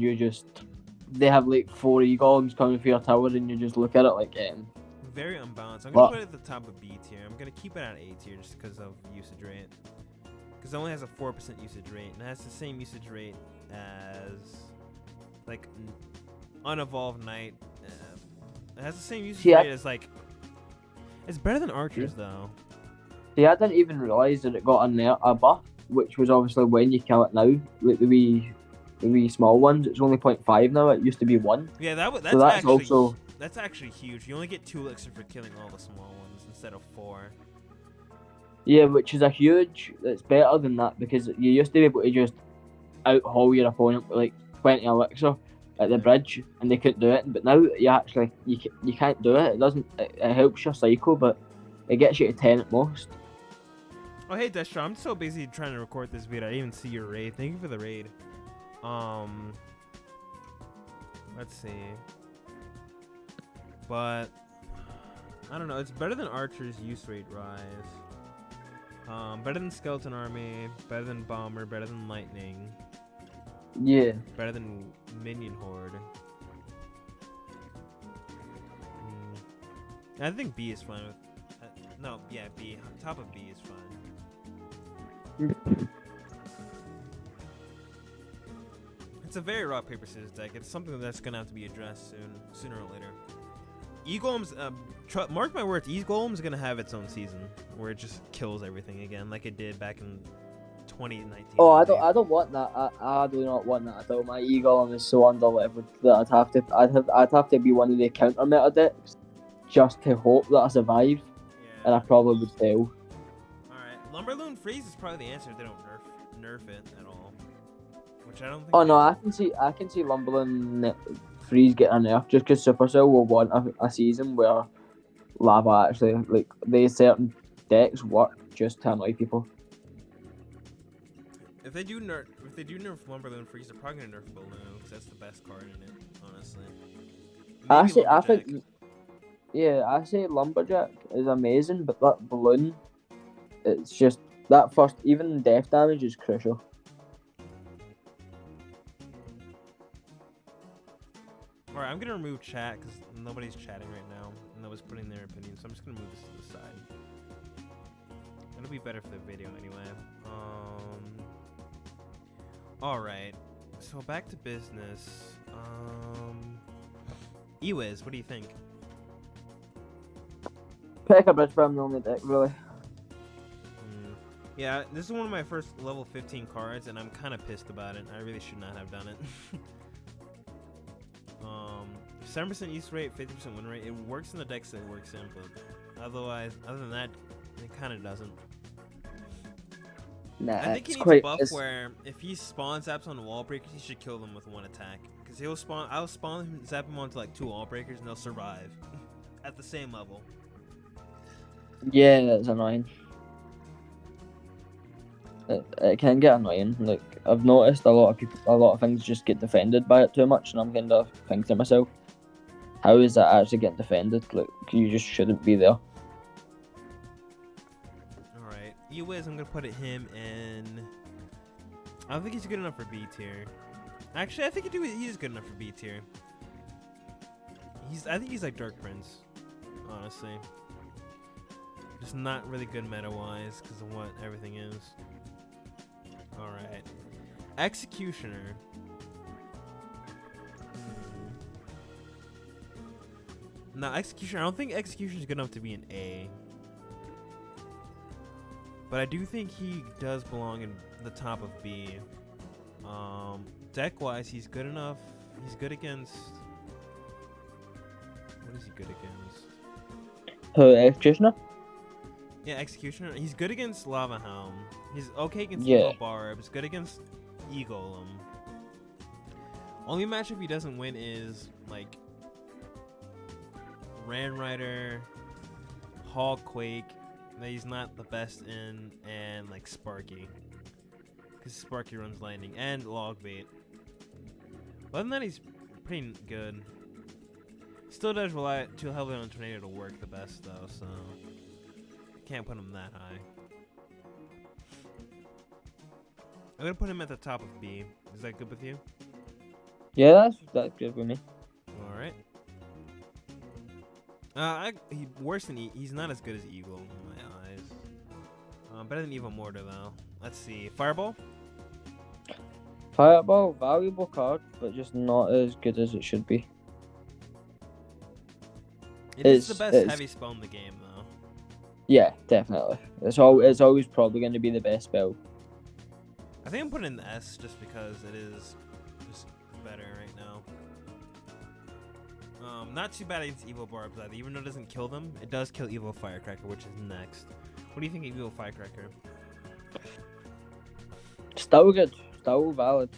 S1: they have like 4 E-Golems coming for your tower and you just look at it like
S2: very unbalanced. I'm gonna put it at the top of B tier. I'm gonna keep it at A tier just because of usage rate. Because it only has a 4% usage rate, and it has the same usage rate as like unevolved Knight. It has the same usage rate as like. It's better than Archers though.
S1: See, I didn't even realise that it got a buff, which was obviously when you kill it now, like the wee small ones. It's only 0.5 now. It used to be 1.
S2: Yeah, that's actually huge. You only get 2 elixir for killing all the small ones instead of 4.
S1: Yeah, which is it's better than that because you used to be able to just out-haul your opponent with like 20 elixir at the bridge and they couldn't do it, but now you can't do it. It helps your cycle, but it gets you to 10 at most.
S2: Oh hey Destro, I'm so busy trying to record this video I didn't even see your raid. Thank you for the raid. Let's see. But I don't know. It's better than Archer's use rate rise. Better than Skeleton Army. Better than Bomber. Better than Lightning.
S1: Yeah.
S2: Better than Minion Horde. I think B is fine with. No, yeah, B. Top of B is fine. It's a very rock paper scissors deck. It's something that's gonna have to be addressed sooner or later. E-Golem's, mark my words, E-Golem's gonna have its own season where it just kills everything again, like it did back in 2019.
S1: Oh, I don't want that. I do not want that at all. My Eagle is so underleveled that I'd have to be one of the counter meta decks just to hope that I survive,
S2: Yeah.
S1: and I probably would fail.
S2: Alright, Lumberloon Freeze is probably the answer if they don't nerf it at all. Which I don't think.
S1: Oh no, I can see Lumberland Freeze getting a nerf just because Supercell will want a season where lava actually, like, they certain decks work just to annoy people.
S2: If they do nerf Lumberloon Freeze, they're probably gonna nerf Balloon because that's the best card in it, honestly.
S1: I say Lumberjack is amazing, but that Balloon, it's just that first, even death damage is crucial.
S2: Alright, I'm gonna remove chat because nobody's chatting right now. And nobody's putting their opinion, so I'm just gonna move this to the side. It'll be better for the video anyway. Alright, so back to business. Ewiz, what do you think?
S1: Pick a bridge from the only deck, really.
S2: Yeah, this is one of my first level 15 cards, and I'm kind of pissed about it. I really should not have done it. 7% use rate, 50% win rate. It works in the decks that it works in, but other than that, it kind of doesn't.
S1: Nah,
S2: I think he
S1: it's
S2: needs
S1: quite,
S2: a buff where if he spawn zaps on wall breakers, he should kill them with one attack. Because I'll spawn him, zap him onto like 2 wall breakers, and they'll survive at the same level.
S1: Yeah, that's annoying. It can get annoying. Like, I've noticed a lot of things just get defended by it too much, and I'm kind of thinking to myself, how is that actually getting defended? Like, you just shouldn't be there.
S2: Alright, Ewiz, I'm gonna put him in. I don't think he's good enough for B tier. Actually, I think he is good enough for B tier. I think he's like Dark Prince, honestly. Just not really good meta-wise because of what everything is. Alright. Executioner. No, Executioner. I don't think Executioner is good enough to be an A. But I do think he does belong in the top of B. Deck-wise, he's good enough. He's good against... What is he good against?
S1: Executioner?
S2: Yeah, Executioner. He's good against Lava Helm. He's okay against
S1: Yeah.
S2: Barbs. Good against E-Golem. Only matchup he doesn't win is, like, Ran Rider, Hawkquake, that he's not the best in, and, like, Sparky. Because Sparky runs lightning, and Logbait. Other than that, he's pretty good. Still does rely too heavily on Tornado to work the best, though, so... Can't put him that high. I'm gonna put him at the top of B. Is that good with you?
S1: Yeah, that's good with me.
S2: Alright. Worse than he's not as good as Eagle in my eyes. Better than Evo Mortar though. Let's see. Fireball?
S1: Fireball, valuable card, but just not as good as it should be.
S2: It's the best heavy spell in the game though.
S1: Yeah, definitely. It's always probably going to be the best spell.
S2: I think I'm putting in the S just because it is just better right now. Not too bad against Evo Barbs either. Even though it doesn't kill them, it does kill Evo Firecracker, which is next. What do you think of Evo Firecracker?
S1: Still good. Still valid.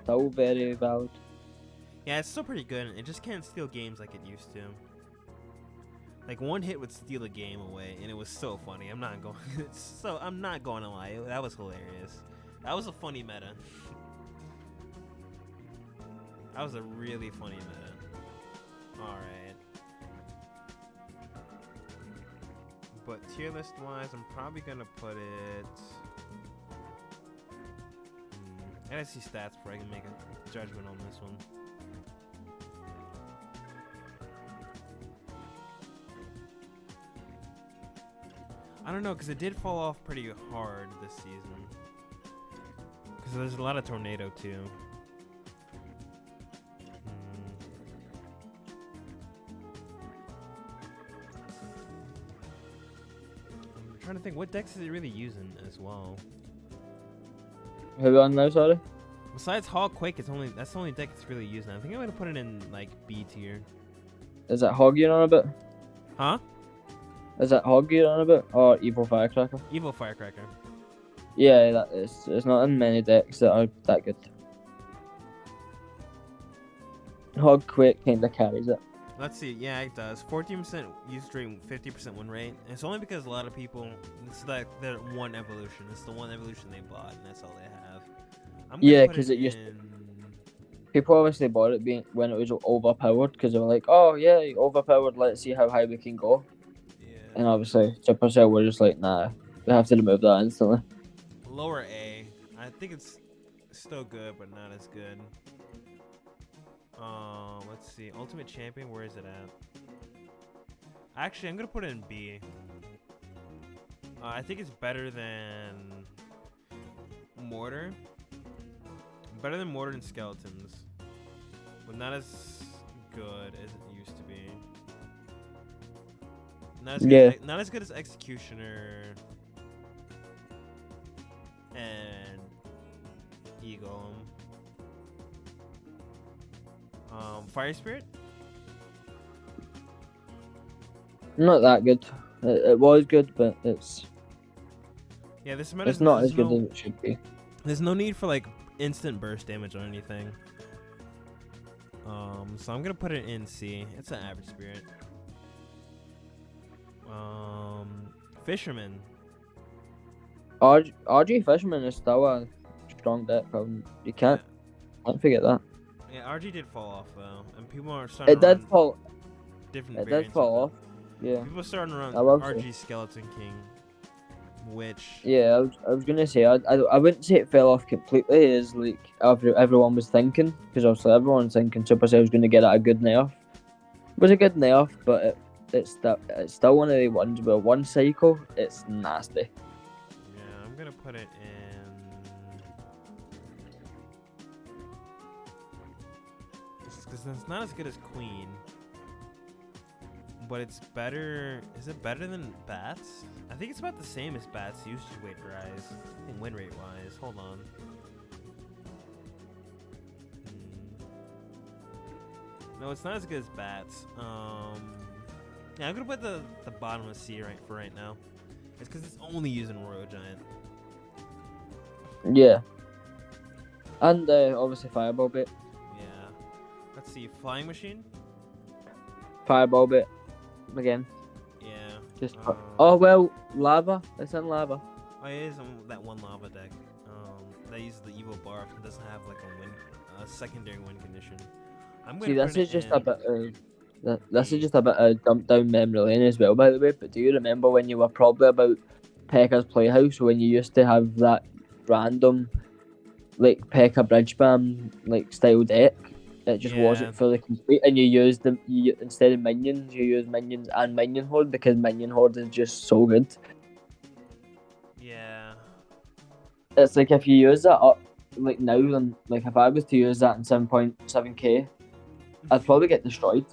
S1: Still very valid.
S2: Yeah, it's still pretty good. It just can't steal games like it used to. Like, one hit would steal a game away, and it was so funny. I'm not going to lie. That was hilarious. That was a funny meta. That was a really funny meta. Alright. but tier list wise, I'm probably gonna put it. I gotta see stats before I can make a judgment on this one. I don't know, because it did fall off pretty hard this season. Because there's a lot of tornado too. I'm trying to think, what decks is he really using as well?
S1: Who are we on now, sorry?
S2: Besides Hog Quake, that's the only deck it's really using. I think I'm gonna put it in like B tier.
S1: Is that Hog you're on a bit?
S2: Huh?
S1: Is that Hog you're on a bit? Or Evil Firecracker?
S2: Evil Firecracker.
S1: Yeah, that is. There's not in many decks that are that good. Hog Quake kinda carries it.
S2: Let's see. Yeah, it does. 14% use rate, 50% win rate. And it's only because a lot of people, it's like their one evolution. It's the one evolution they bought, and that's all they have.
S1: Yeah, because it used to. People obviously bought it when it was overpowered because they were like, oh yeah, overpowered, let's see how high we can go.
S2: Yeah.
S1: And obviously, Supercell were just like, nah, we have to remove that instantly.
S2: Lower A. I think it's still good, but not as good. Let's see. Ultimate Champion, where is it at? Actually, I'm gonna put it in B. I think it's better than Mortar. Better than Mortar and Skeletons, but not as good as it used to be. Not as good as Executioner and Eagle. Fire Spirit?
S1: Not that good. It was good, but it's.
S2: Yeah, this
S1: it's not as good as it should be.
S2: There's no need for like instant burst damage or anything. So I'm gonna put it in C. It's an average spirit. Fisherman.
S1: RG Fisherman is still a strong deck. You can't forget that.
S2: Yeah, RG did fall off though, and people are starting.
S1: It did fall.
S2: Different.
S1: It did fall off. Yeah.
S2: People starting around RG Skeleton King, which.
S1: Yeah, I was gonna say I wouldn't say it fell off completely as like everyone was thinking, because obviously everyone's thinking Supercell was gonna get at a good nerf. It was a good nerf, but it's still one of the ones where one cycle it's nasty.
S2: Yeah, I'm gonna put it in. Because it's not as good as Queen, but it's better. Is it better than Bats? I think it's about the same as Bats usage weight rise. I think win rate wise. Hold on. No, it's not as good as Bats. Yeah, I'm gonna put the bottom of C right now. It's because it's only using Royal Giant.
S1: Yeah. And obviously Fireball Bait.
S2: Yeah. Let's see, Flying Machine.
S1: Fireball Bait. Again.
S2: Yeah.
S1: Just oh well, Lava. It's in Lava.
S2: Oh, it is on that one Lava deck. That uses the Evil Barbs and doesn't have like a secondary win condition.
S1: See, this is just a bit. This is just a bit of dump down memory lane as well, by the way. But do you remember when you were probably about Pekka's Playhouse, when you used to have that random, like Pekka Bridge Spam like style deck? It just wasn't fully complete, and you used them. Instead of minions, you use minions and Minion Horde because Minion Horde is just so good.
S2: Yeah.
S1: It's like if you use that up, like now, then like if I was to use that in 7.7k, I'd probably get destroyed.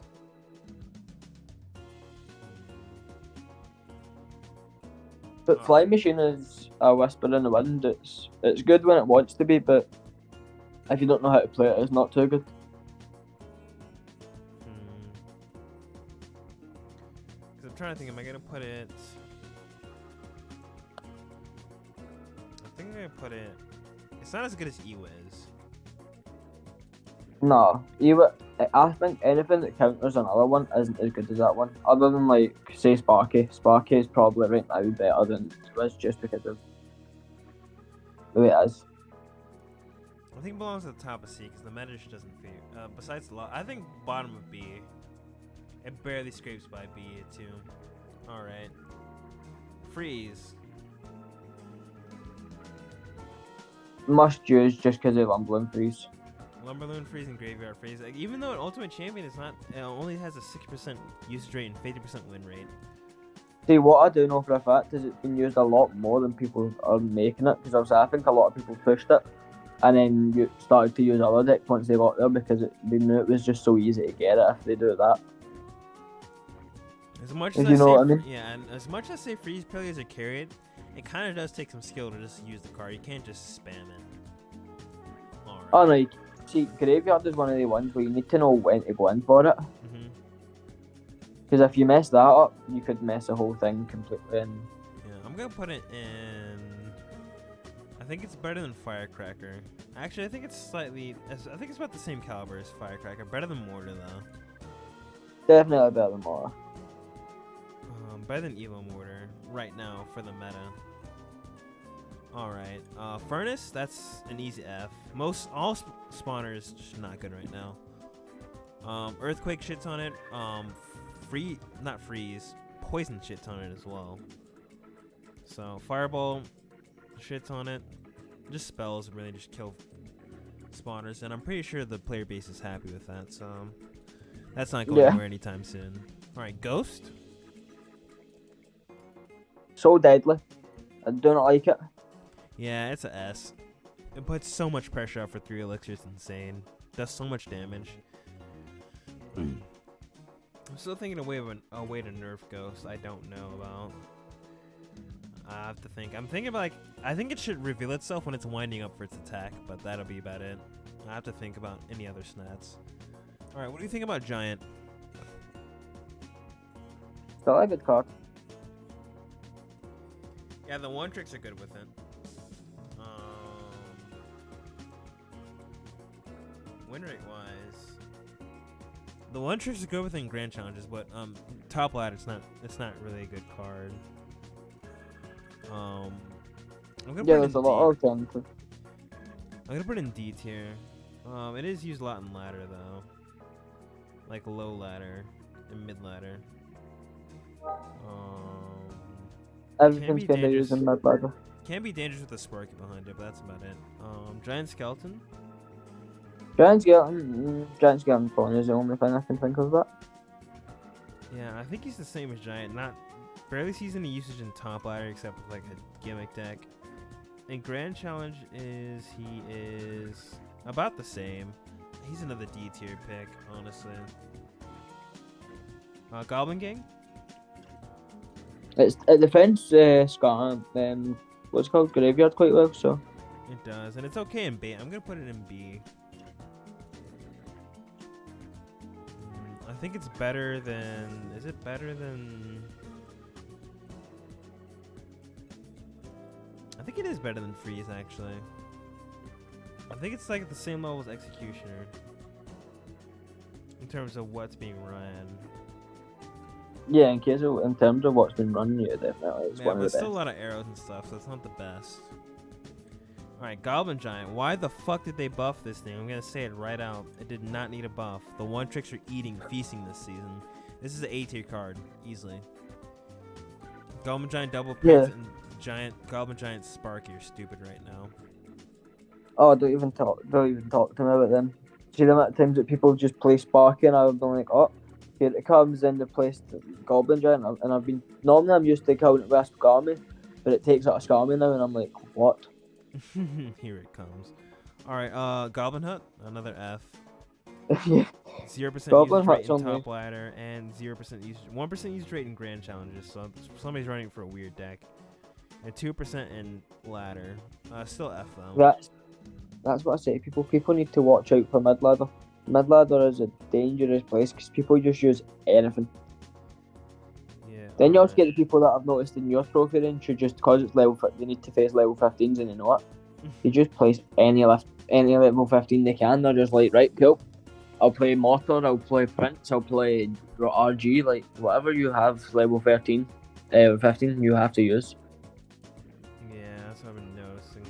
S1: But Fly Machine is a whisper in the wind. It's good when it wants to be, but if you don't know how to play it, it's not too good.
S2: Because I'm trying to think, am I gonna put it? I think I'm gonna put it. It's not as good as Ewiz.
S1: No, I think anything that counters another one isn't as good as that one. Other than like say Sparky. Sparky is probably right now better than Ewiz just because of the way it is.
S2: I think it belongs at the top of C because the meta just doesn't fit. Besides I think bottom of B. It barely scrapes by B too. All right. Freeze.
S1: Must use just because of Lumberland Freeze.
S2: Lumberloon Freeze and Graveyard Freeze. Like, even though an Ultimate Champion is not, it only has a 6% usage rate and 50% win rate.
S1: See, what I do know for a fact is it's been used a lot more than people are making it. Because obviously, I think a lot of people pushed it, and then you started to use other decks once they got there because they knew it was just so easy to get it if they do that.
S2: As much
S1: If
S2: as
S1: you
S2: I
S1: know
S2: say,
S1: what I mean.
S2: yeah, and as much as I say freeze players are carried, it kind of does take some skill to just use the card. You can't just spam it. All right.
S1: Oh no, see, Graveyard is one of the ones where you need to know when to go in for it. Because if you mess that up, you could mess the whole thing completely. And
S2: Yeah, I'm gonna put it in. I think it's better than Firecracker. Actually, I think it's slightly. I think it's about the same caliber as Firecracker. Better than Mortar though.
S1: definitely better than Mora.
S2: Better than Evo Mortar right now for the meta. Alright, Furnace, that's an easy F. All spawners just not good right now. Earthquake shits on it. Not freeze. Poison shits on it as well. So Fireball shits on it. Just spells really just kill spawners, and I'm pretty sure the player base is happy with that. So that's not going anywhere anytime soon. Alright, Ghost.
S1: So deadly. I do not like it.
S2: Yeah, it's a S. It puts so much pressure out for 3 elixirs, insane. Does so much damage. I'm still thinking a way to nerf Ghost. I don't know about. I have to think. I'm thinking about I think it should reveal itself when it's winding up for its attack, but that'll be about it. I have to think about any other stats. All right, what do you think about Giant?
S1: Still a good card.
S2: Yeah, the one tricks are good with it. Win rate wise, the one tricks are good within grand challenges, but top ladder it's not really a good card. I'm gonna put
S1: There's
S2: it
S1: a
S2: in
S1: lot of
S2: D.
S1: alternative.
S2: I'm gonna put it in D tier. It is used a lot in ladder though, like low ladder and mid ladder.
S1: Everything's kind of using mid ladder.
S2: Can be dangerous with the Sparky behind it, but that's about it. Giant Skeleton.
S1: Giant Skeleton Phone is the only thing I can think of that.
S2: Yeah, I think he's the same as Giant. Not barely sees any usage in top ladder except with like a gimmick deck. And Grand Challenge he is about the same. He's another D tier pick, honestly. Goblin Gang.
S1: It defends Scar what's it called, Graveyard quite well, so
S2: It does, and it's okay in B. I'm gonna put it in B. I think it's better than. Is it better than? I think it is better than Freeze, actually. I think it's like at the same level as Executioner in terms of what's being run.
S1: yeah, in terms of what's been running, yeah, definitely it's one of the
S2: but
S1: best.
S2: still a lot of arrows and stuff, so it's not the best. Alright, Goblin Giant. Why the fuck did they buff this thing? I'm gonna say it right out. It did not need a buff. The one tricks are feasting this season. This is an A tier card, easily. Goblin Giant double prints and Goblin Giant Sparky are stupid right now.
S1: Oh, don't even talk to me about them. See the amount of times that people just play Sparky and I've been like, oh, here it comes, and they placed Goblin Giant, and I've been normally I'm used to counting it with Skarmy, but it takes out a Skarmy now, and I'm like, what?
S2: Here it comes. Alright, Goblin Hut, another F.
S1: Yeah.
S2: 0%
S1: Goblin
S2: usage rate
S1: Hut's
S2: in
S1: only-
S2: top ladder, and 0% usage, 1% usage rate in grand challenges, so somebody's running for a weird deck. And 2% in ladder. Still F though.
S1: That's what I say to people. People need to watch out for mid ladder. Mid ladder is a dangerous place because people just use anything.
S2: Yeah.
S1: Then you also get the people that I've noticed in your trophy range who just because it's they need to face level 15s and you know it. They just place any level 15 they can. They're just like, right, cool. I'll play Mortar, I'll play Prince, I'll play RG, like whatever you have level 15 you have to use.
S2: Yeah, that's what I've been noticing.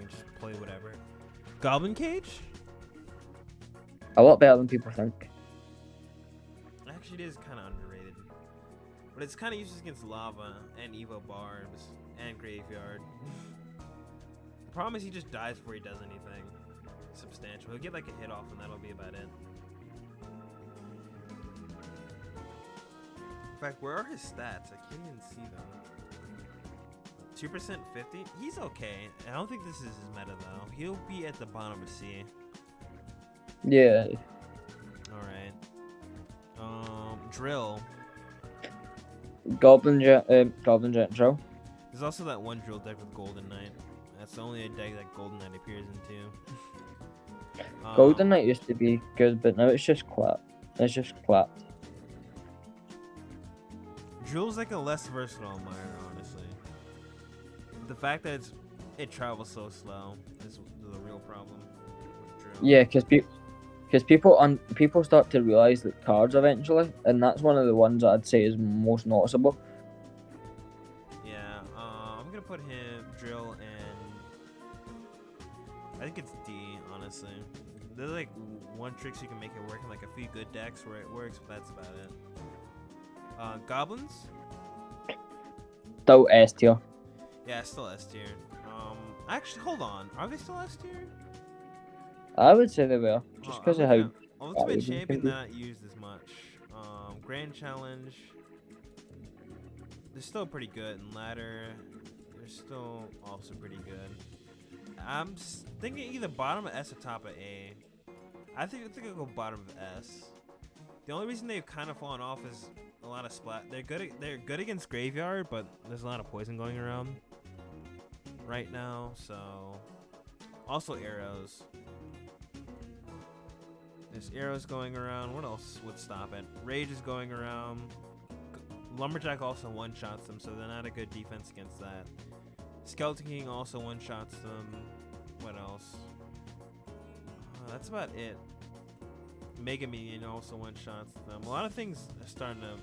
S2: And just play whatever. Goblin Cage?
S1: A lot better than people think.
S2: Actually, it is kind of underrated. But it's kind of useless against lava and Evo Barbs and Graveyard. The problem is he just dies before he does anything substantial. He'll get like a hit off and that'll be about it. In fact, where are his stats? I can't even see them. 2% 50? He's okay. I don't think this is his meta though. He'll be at the bottom of C.
S1: Yeah.
S2: Alright. Drill.
S1: Goblin Jet Drill.
S2: There's also that one drill deck with Golden Knight. That's the only deck that Golden Knight appears into.
S1: Golden Knight used to be good, but now it's just clapped. It's just clapped.
S2: Drill's like a less versatile miner, honestly. The fact that it travels so slow is the real problem with Drill.
S1: Yeah, because people start to realize the cards eventually, and that's one of the ones that I'd say is most noticeable.
S2: Yeah, I'm gonna put him Drill and I think it's D, honestly. There's like one trick you can make it work in like a few good decks where it works, but that's about it. Goblins?
S1: Still S tier.
S2: Yeah, still S tier. Actually, hold on. Are they still S tier?
S1: I would say they were, just because of how.
S2: Ultimate Champion not used as much. Grand Challenge. They're still pretty good. And Ladder, they're still also pretty good. I'm thinking either bottom of S or top of A. I think I'll go bottom of S. The only reason they've kind of fallen off is a lot of splat. They're good against Graveyard, but there's a lot of poison going around right now. So also arrows. There's arrows going around. What else would stop it? Rage is going around. Lumberjack also one-shots them, so they're not a good defense against that. Skeleton King also one-shots them. What else? That's about it. Mega Minion also one-shots them. A lot of things are starting to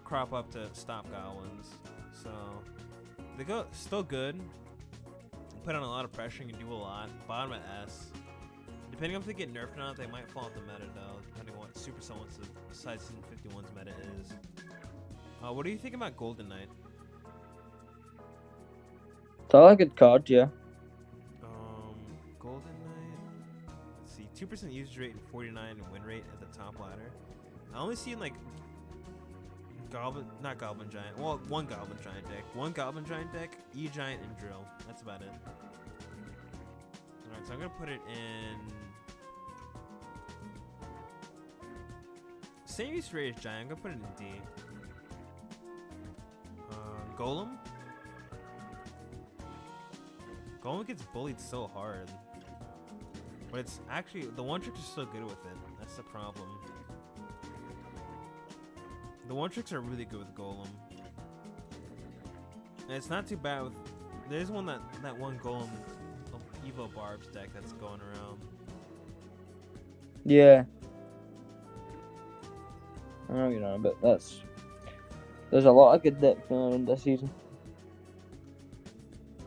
S2: crop up to stop goblins. So they go still good. Put on a lot of pressure and can do a lot. Bottom of S. Depending on if they get nerfed or not, they might fall off the meta though. Depending on what Supercell wants to decide Season 51's meta is. What do you think about Golden Knight?
S1: It's all a good card, yeah.
S2: Golden Knight. Let's see, 2% usage rate and 49 win rate at the top ladder. I only see like not Goblin Giant. Well, one Goblin Giant deck. One Goblin Giant deck, E Giant, and Drill. That's about it. Alright, so I'm gonna put it in. Same use rate as Giant. I'm gonna put it in D. Golem. Golem gets bullied so hard. But it's actually, the one trick is still good with it. That's the problem. The one tricks are really good with Golem. And it's not too bad with, there's one that one Golem of Evo Barbs deck that's going around.
S1: Yeah. I know you know, but there's a lot of good decks going around this season.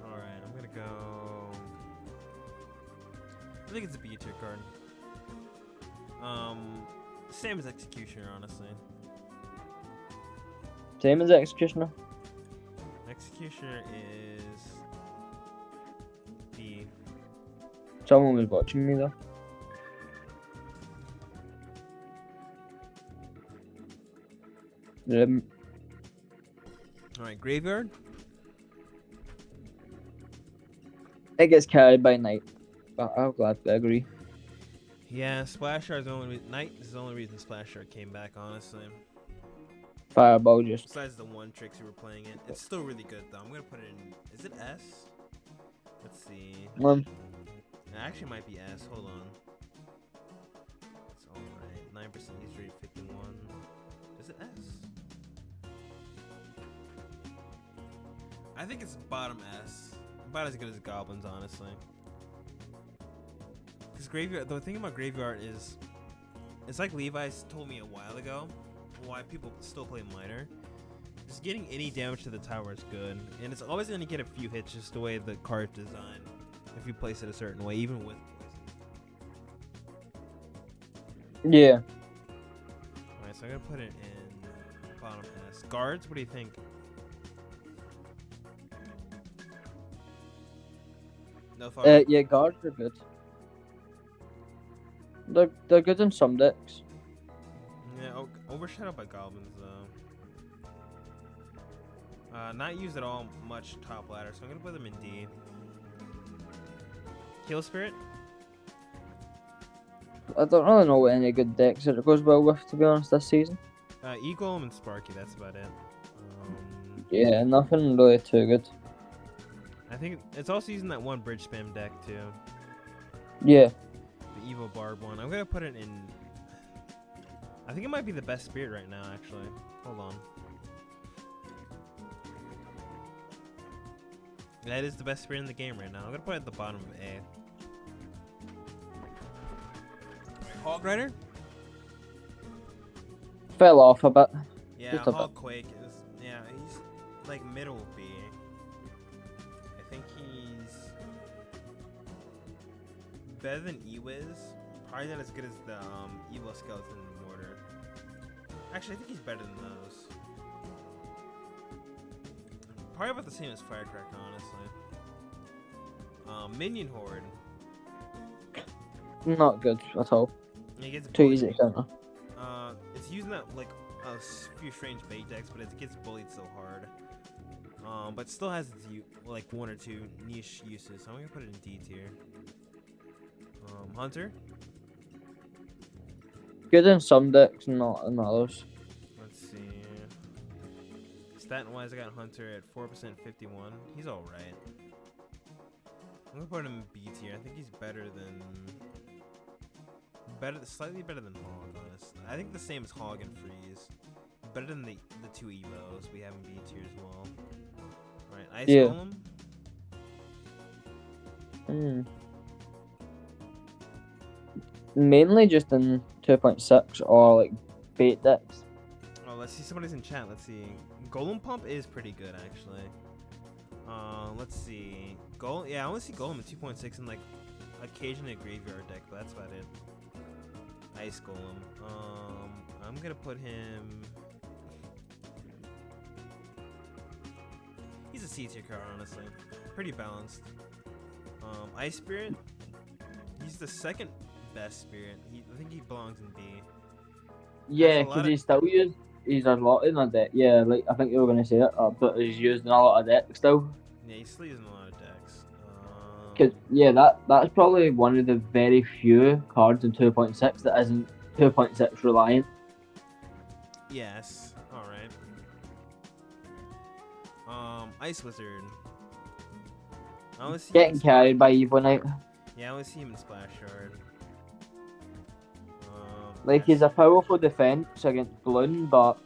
S2: Alright, I'm gonna go. I think it's a B tier card. Same as Executioner, honestly.
S1: Same as Executioner.
S2: Executioner is B.
S1: Someone was watching me though.
S2: Alright, Graveyard.
S1: It gets carried by Knight. But I'll gladly agree.
S2: Yeah, Splash Shard is the only Knight is the only reason Splash Shard came back, honestly.
S1: Fireball just.
S2: Besides the one tricks you were playing it. It's still really good though. I'm gonna put it in, is it S? Let's see. It actually might be S, hold on. It's alright. 9% use rate 51. Is it S? I think it's bottom S. About as good as Goblins, honestly. Because Graveyard, the thing about Graveyard is, it's like Levi's told me a while ago, why people still play Miner. Just getting any damage to the tower is good, and it's always going to get a few hits just the way the card's designed, if you place it a certain way, even with poison.
S1: Yeah.
S2: Alright, so I'm going to put it in Bottom S. Guards, what do you think? No thought?
S1: Yeah, guards are good. They're good in some decks.
S2: Yeah, overshadowed by goblins though. Not used at all much top ladder, so I'm gonna put them in D. Kill Spirit?
S1: I don't really know any good decks that it goes well with, to be honest, this season.
S2: E-Golem and Sparky, that's about it.
S1: Yeah, nothing really too good.
S2: I think it's also using that one bridge spam deck too.
S1: Yeah.
S2: The Evo Barb one. I'm gonna put it in. I think it might be the best spirit right now, actually. Hold on. That is the best spirit in the game right now. I'm gonna put it at the bottom of A. Hog Rider?
S1: Fell off a bit.
S2: Yeah,
S1: Just a
S2: Hog Quake is. Yeah, he's like middle B. I think he's better than Ewiz. Probably not as good as the Evo Skeleton Mortar. Actually, I think he's better than those. Probably about the same as Firecracker, honestly. Minion Horde.
S1: Not good at all.
S2: He gets
S1: Too
S2: bullied.
S1: easy to counter.
S2: It's using that like a few strange bait decks, but it gets bullied so hard. But still has its like one or two niche uses. So I'm gonna put it in D tier. Hunter.
S1: Good in some decks, not in others.
S2: Let's see. Stat wise, I got Hunter at 4% 51. He's alright. I'm gonna put him in B tier. I think he's slightly better than Hog, honestly. I think the same as Hog and Freeze. Better than the two Evos we have in B tier as well. Alright, Ice Golem.
S1: Mainly just in 2.6 or like bait decks.
S2: Oh, let's see. Somebody's in chat. Let's see. Golem Pump is pretty good, actually. Let's see. Yeah, I only see Golem at 2.6 and like occasionally a graveyard deck, but that's about it. Ice Golem. I'm gonna put him. He's a C tier card, honestly. Pretty balanced. Ice Spirit. He's the second best spirit. I think he belongs in B.
S1: Yeah, because he's still used. He's a lot in a deck. Yeah, like I think you were gonna say it, but he's used in a lot of decks still.
S2: Yeah, he's still using a lot of decks.
S1: Cause yeah, that's probably one of the very few cards in 2.6 that isn't 2.6 reliant.
S2: Yes. All right. Ice Wizard. I only see
S1: Getting carried by Evo Knight.
S2: Yeah, I only see him in Splash Yard.
S1: Like he's a powerful defense against Balloon, but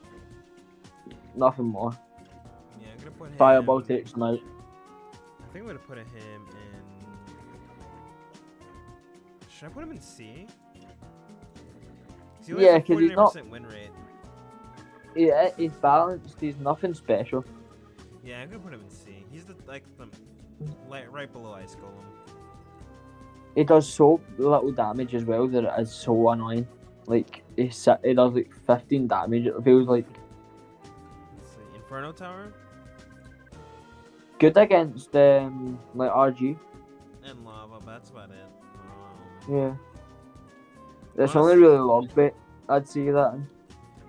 S1: nothing more.
S2: Yeah, I'm gonna put him.
S1: Fireball takes him out.
S2: I think I'm gonna put him in. Should I put him in C?
S1: Yeah, because he's not.
S2: Win rate.
S1: Yeah, he's balanced. He's nothing special.
S2: Yeah, I'm gonna put him in C. He's the right below Ice Golem.
S1: He does so little damage as well that it is so annoying. Like he does like 15 damage. It feels like.
S2: Let's see, Inferno Tower.
S1: Good against like RG.
S2: And Lava, but that's about it.
S1: Yeah. It's only really log bait. I'd see that.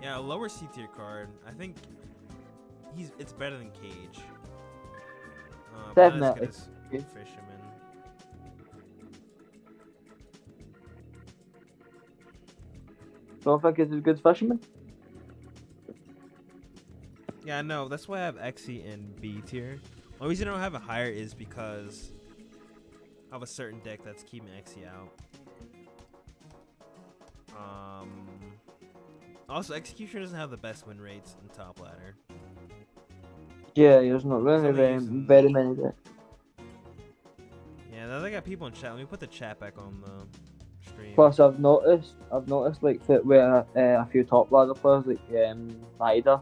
S2: Yeah, a lower C tier card. I think it's better than Cage.
S1: Definitely.
S2: Fisherman.
S1: Don't think it's as good as Fisherman.
S2: Yeah, no, that's why I have Xe in B tier. The only reason I don't have it higher is because of a certain deck that's keeping Xe out. Also, Executioner doesn't have the best win rates in top ladder.
S1: Yeah, there's not really very many there.
S2: Yeah, now they got people in chat. Let me put the chat back on the stream.
S1: Plus, I've noticed like that where a few top ladder players like Ida,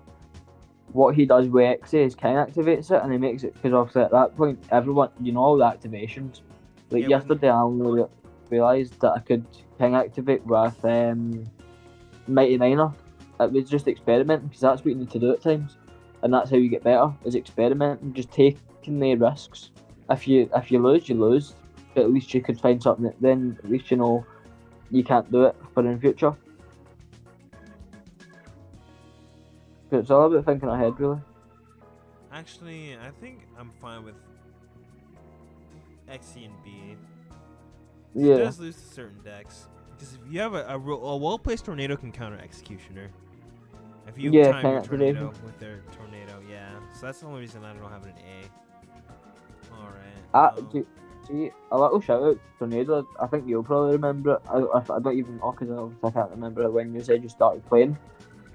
S1: what he does with Xe is King activates it, and he makes it because obviously at that point everyone all the activations. Like
S2: Yeah,
S1: yesterday, I only realised that I could King activate with Mighty Miner. it was just experimenting, because that's what you need to do at times, and that's how you get better, is experimenting, just taking the risks. If you lose, you lose, but at least you could find something that then at least you know you can't do it for in the future. But it's all about thinking ahead, really.
S2: Actually, I think I'm fine with X, C, and B.
S1: Yeah.
S2: It does lose to certain decks. Because if you have a well-placed tornado can counter Executioner. If you time your tornado with their tornado, yeah. So that's the only reason I don't have an A. Alright.
S1: See, a little shout out to Tornado. I think you'll probably remember it. I don't even know, because I can't remember it when you said you started playing.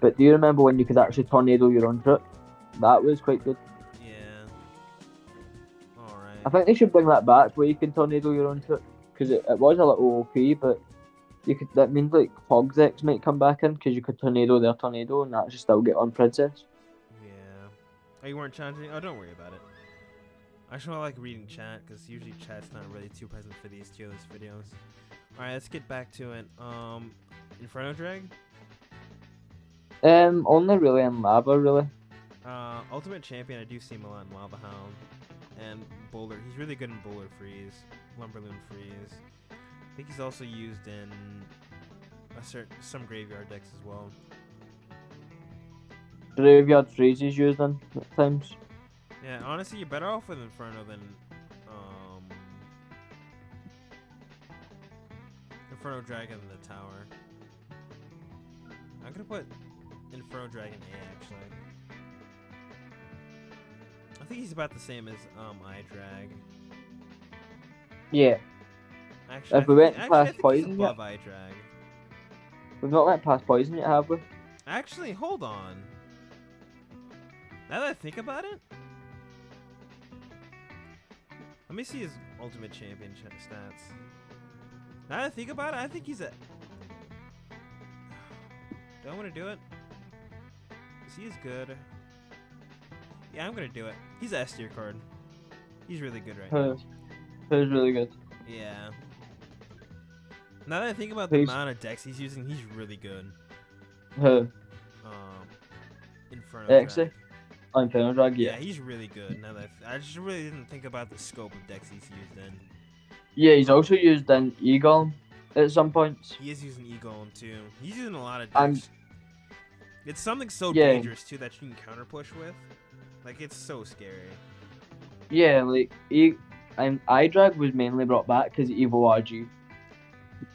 S1: But do you remember when you could actually tornado your own trip? That was quite good.
S2: Yeah. Alright.
S1: I think they should bring that back, where you can tornado your own trip, because it was a little OP, but you could, that means like Pog's X might come back in, because you could tornado their tornado and actually still get on Princess.
S2: Yeah. Oh, you weren't challenging? Oh, don't worry about it. I just like reading chat, because usually chat's not really too present for these TierList videos. Alright, let's get back to it. Inferno Drag?
S1: Only really in Lava, really.
S2: Ultimate Champion, I do see him a lot in Lava Hound. And Boulder. He's really good in Boulder Freeze. Lumberloon Freeze. I think he's also used in some graveyard decks as well.
S1: Graveyard Freeze is used in at times.
S2: Yeah, honestly, you're better off with Inferno than Inferno Dragon in the tower. I'm gonna put Inferno Dragon A, actually. I think he's about the same as iDrag.
S1: Yeah.
S2: Actually,
S1: If we went
S2: I
S1: past
S2: think
S1: Poison
S2: he's
S1: yet?
S2: above iDrag.
S1: We've not went past Poison yet, have we?
S2: Actually, hold on. Now that I think about it, let me see his Ultimate Champion stats. Now that I think about it, I think he's a... Do I want to do it? Because he is good. Yeah, I'm going to do it. He's an S tier card. He's really good right now.
S1: He's really good.
S2: Yeah. Now that I think about the amount of decks he's using, he's really good.
S1: Who?
S2: Inferno Drag.
S1: Inferno Drag, yeah.
S2: Yeah, he's really good. Now that I just really didn't think about the scope of decks he's used in.
S1: Yeah, he's also used in Eagle at some points.
S2: He is using Eagle too. He's using a lot of decks. It's something so dangerous too that you can counter push with. Like, it's so scary.
S1: Yeah, like iDrag was mainly brought back because of Evo RG.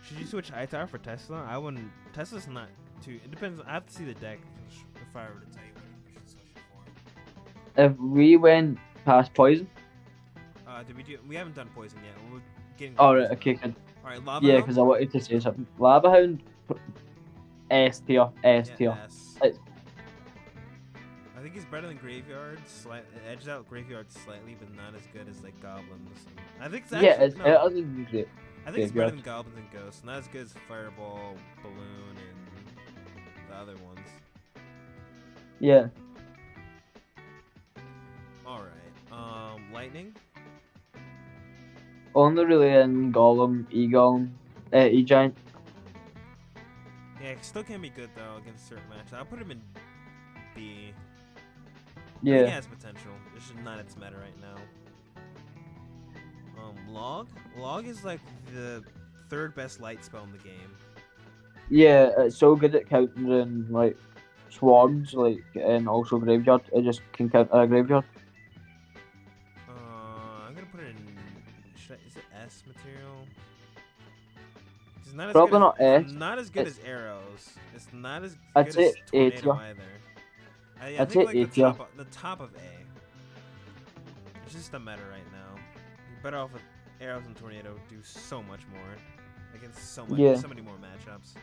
S2: Should you switch iTower for Tesla? I wouldn't. Tesla's not too. It depends. I have to see the deck if I were to tell you what we should switch it for.
S1: If we went past Poison.
S2: Did we do? We haven't done Poison yet. We're getting.
S1: Alright, okay, good.
S2: Alright, Lava.
S1: Yeah, because I wanted to say something. Lava Hound, S tier, S tier.
S2: I think he's better than Graveyard. Edges out Graveyard slightly, but not as good as like Goblins. I think it's actually,
S1: it's better than Graveyard.
S2: I think it's better than Goblins and Ghosts. Not as good as Fireball, Balloon, and the other ones.
S1: Yeah.
S2: Alright. Lightning?
S1: Only really in Golem, E-Golem, E-Giant.
S2: Yeah, it still can be good though against certain matches. I'll put him in B.
S1: Yeah.
S2: I think he has potential. It's just not its meta right now. Log? Log is like the third best light spell in the game.
S1: Yeah, it's so good at countering like swarms, like, and also graveyard. It just can counter a graveyard.
S2: I'm gonna put it in. Is it S material? It's not as
S1: Probably
S2: good
S1: not
S2: as,
S1: S.
S2: Not as good as arrows. It's not as
S1: I'd
S2: good
S1: say
S2: as tornado
S1: A tier.
S2: either. I
S1: I'd
S2: think
S1: say
S2: like
S1: A tier.
S2: the top of A. It's just a meta right now. You're better off with arrows and tornado. Do so much more against so many more matchups.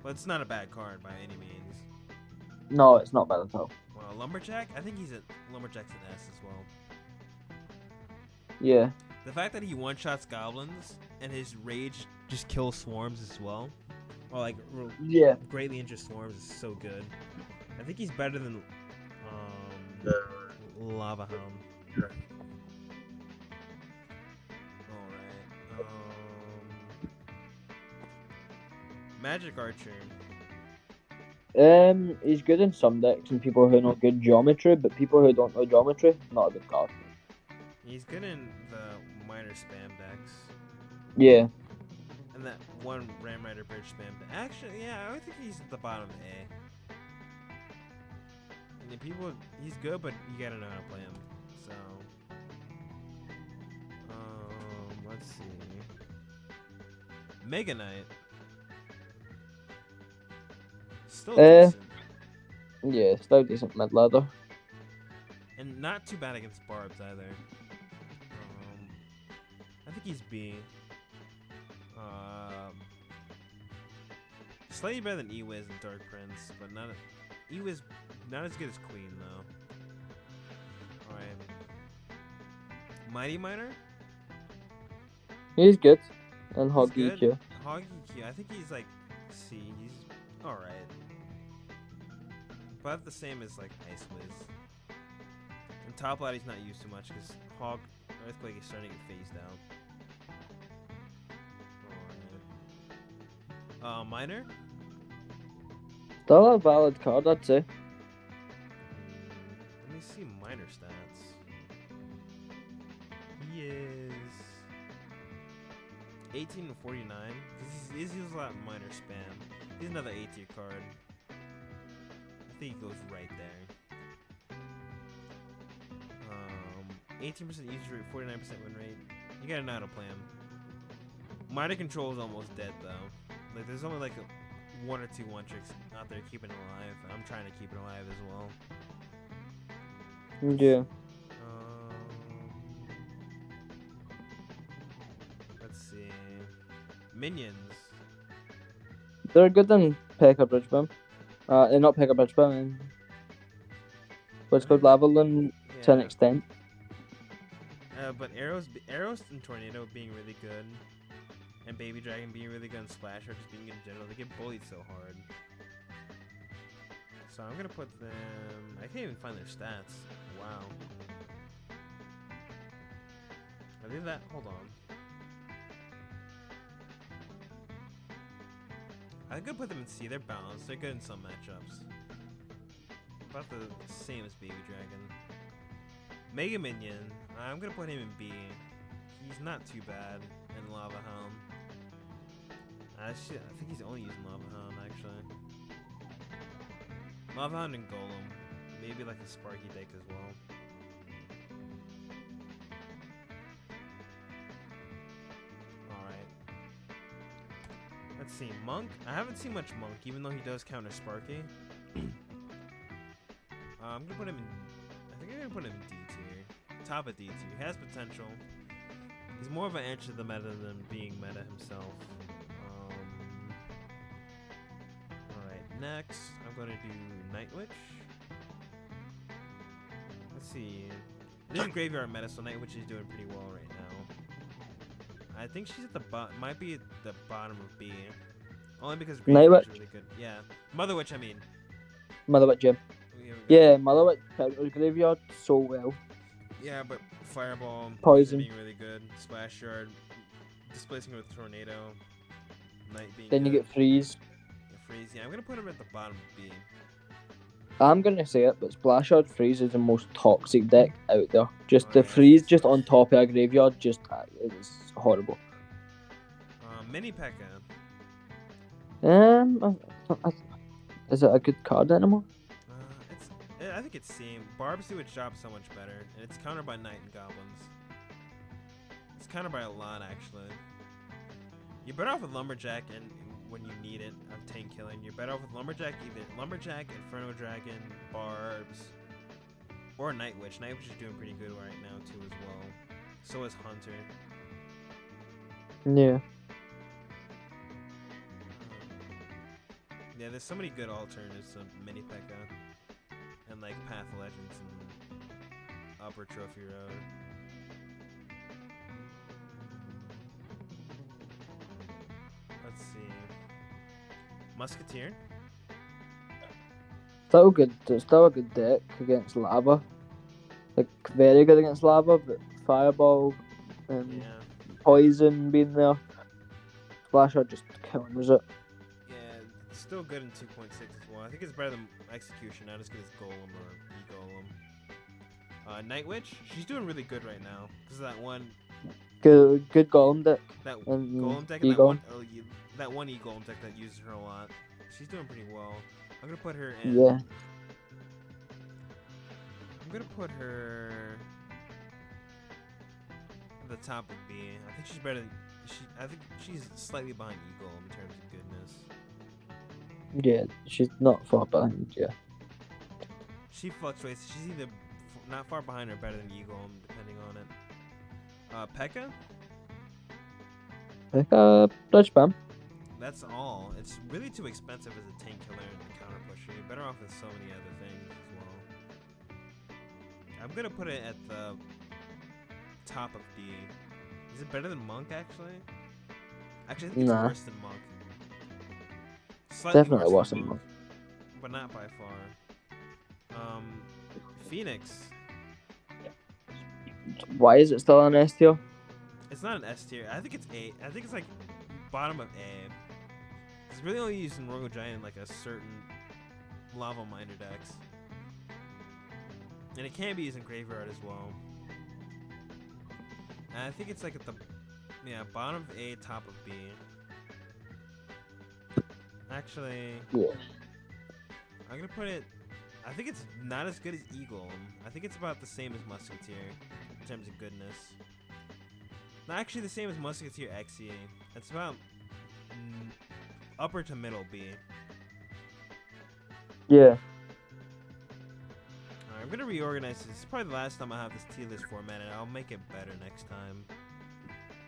S2: But it's not a bad card by any means.
S1: No, it's not bad at all.
S2: Well, Lumberjack. I think he's a Lumberjack's an S as well.
S1: Yeah.
S2: The fact that he one-shots goblins and his rage just kills swarms as well, or like greatly injure swarms, is so good. I think he's better than Lava Hound. Alright. Magic Archer.
S1: He's good in some decks and people who know good geometry, but people who don't know geometry, not a good card.
S2: He's good in the minor spam decks.
S1: Yeah.
S2: And that one Ram Rider Bridge spam. Actually, yeah, I would think he's at the bottom A. And the people, he's good, but you gotta know how to play him. So, let's see. Mega Knight. Still decent.
S1: Yeah, still decent mid ladder.
S2: And not too bad against Barbs either. I think he's B. Slightly better than E-Wiz and Dark Prince, but not E-Wiz not as good as Queen though. Alright. Mighty Miner?
S1: He's good. And Hog
S2: He's good.
S1: EQ.
S2: Hog EQ, I think he's like C. He's alright. About the same as like Ice Wiz. And Top Lad he's not used too much because Hog Earthquake is starting to get phased out. Miner?
S1: Still a valid card, I'd say.
S2: Let me see Miner stats. He is 18 and 49. He's used a lot of Miner spam. He's another A tier card. I think he goes right there. 18% user rate, 49% win rate. You gotta know how to play him. Miner control is almost dead though. Like there's only like one or two one tricks out there keeping it alive. I'm trying to keep it alive as well.
S1: Yeah.
S2: Let's see. Minions.
S1: They're good in P.E.K.K.A. Bridge Bum. Not P.E.K.K.A. Bridge Bum. What's called Lava Loon to an extent.
S2: But Arrows and Tornado being really good. And Baby Dragon being really good and Splash or just being good in general. They get bullied so hard. So I'm gonna put them. I can't even find their stats. Wow. Are they that? Hold on. I could put them in C. They're balanced. They're good in some matchups. About the same as Baby Dragon. Mega Minion. I'm gonna put him in B. He's not too bad in Lava Hound. I think he's only using Lava Hound actually. Lava Hound and Golem. Maybe like a Sparky deck as well. Alright. Let's see. Monk? I haven't seen much Monk, even though he does counter Sparky. I'm gonna put him in. I think I'm gonna put him in D tier. Top of D tier. He has potential. He's more of an answer to the meta than being meta himself. Alright, next I'm gonna do Night Witch. Let's see. This is Graveyard meta, so Night Witch is doing pretty well right now. I think she's at the bottom. Might be at the bottom of B. Only because Graveyard is really good. Yeah, Mother Witch. I mean.
S1: Mother Witch, yeah. Yeah, Mother Witch counters Graveyard so well.
S2: Yeah, but Fireball,
S1: Poison
S2: being really good. Splash Shard, displacing with Tornado. Night being
S1: then
S2: good.
S1: you get Freeze.
S2: Yeah, Freeze. Yeah, I'm gonna put him at the bottom of B.
S1: I'm gonna say it, but Splash Shard Freeze is the most toxic deck out there. Just the Freeze just on top of a Graveyard, just it is horrible.
S2: Mini P.E.K.K.A.
S1: Is it a good card anymore?
S2: I think it's C. Barbs do its job so much better, and it's countered by Knight and Goblins. It's countered by a lot, actually. You're better off with Lumberjack, and when you need it, of tank killing. You're better off with Lumberjack, either Lumberjack, Inferno Dragon, Barbs, or Night Witch. Night Witch is doing pretty good right now, too, as well. So is Hunter.
S1: Yeah.
S2: Yeah, there's so many good alternatives to Mini P.E.K.K.A. And like Path of Legends and Upper Trophy Road. Let's see. Musketeer.
S1: Still a good deck against Lava. Like very good against Lava, but Fireball and Poison being there. Splasher just counters it.
S2: Yeah, still good in 2.6 as well. I think it's better than Execution, not as good as Golem or E-Golem. Night Witch, she's doing really good right now. Because of that one...
S1: Good golem deck.
S2: That
S1: And
S2: Golem deck and
S1: E-Golem.
S2: that one E-Golem deck that uses her a lot. She's doing pretty well. I'm gonna put her in...
S1: Yeah.
S2: I'm gonna put her... at the top of B. I think she's better than... I think she's slightly behind E-Golem in terms of goodness.
S1: Yeah, she's not far behind, yeah.
S2: She fluctuates. She's either not far behind or better than Eagle, depending on it. P.E.K.K.A?
S1: P.E.K.K.A, Dutch Spam.
S2: That's all. It's really too expensive as a tank killer and a counter pusher. You're better off with so many other things as well. I'm gonna put it at the top of D. Is it better than Monk, actually? Actually, I think it's worse than Monk. Slightly
S1: Definitely worse than Monk.
S2: But not by far. Phoenix.
S1: Why is it still an S tier?
S2: It's not an S tier. I think it's A. I think it's like bottom of A. It's really only used in Royal Giant in like a certain Lava Miner decks. And it can be used in Graveyard as well. And I think it's like at the bottom of A, top of B. Actually,
S1: yeah.
S2: I'm gonna put it. I think it's not as good as Eagle. I think it's about the same as Musketeer in terms of goodness. Not actually the same as Musketeer XE. It's about upper to middle B.
S1: Yeah.
S2: Alright, I'm gonna reorganize this. This is probably the last time I have this tier list formatted. I'll make it better next time.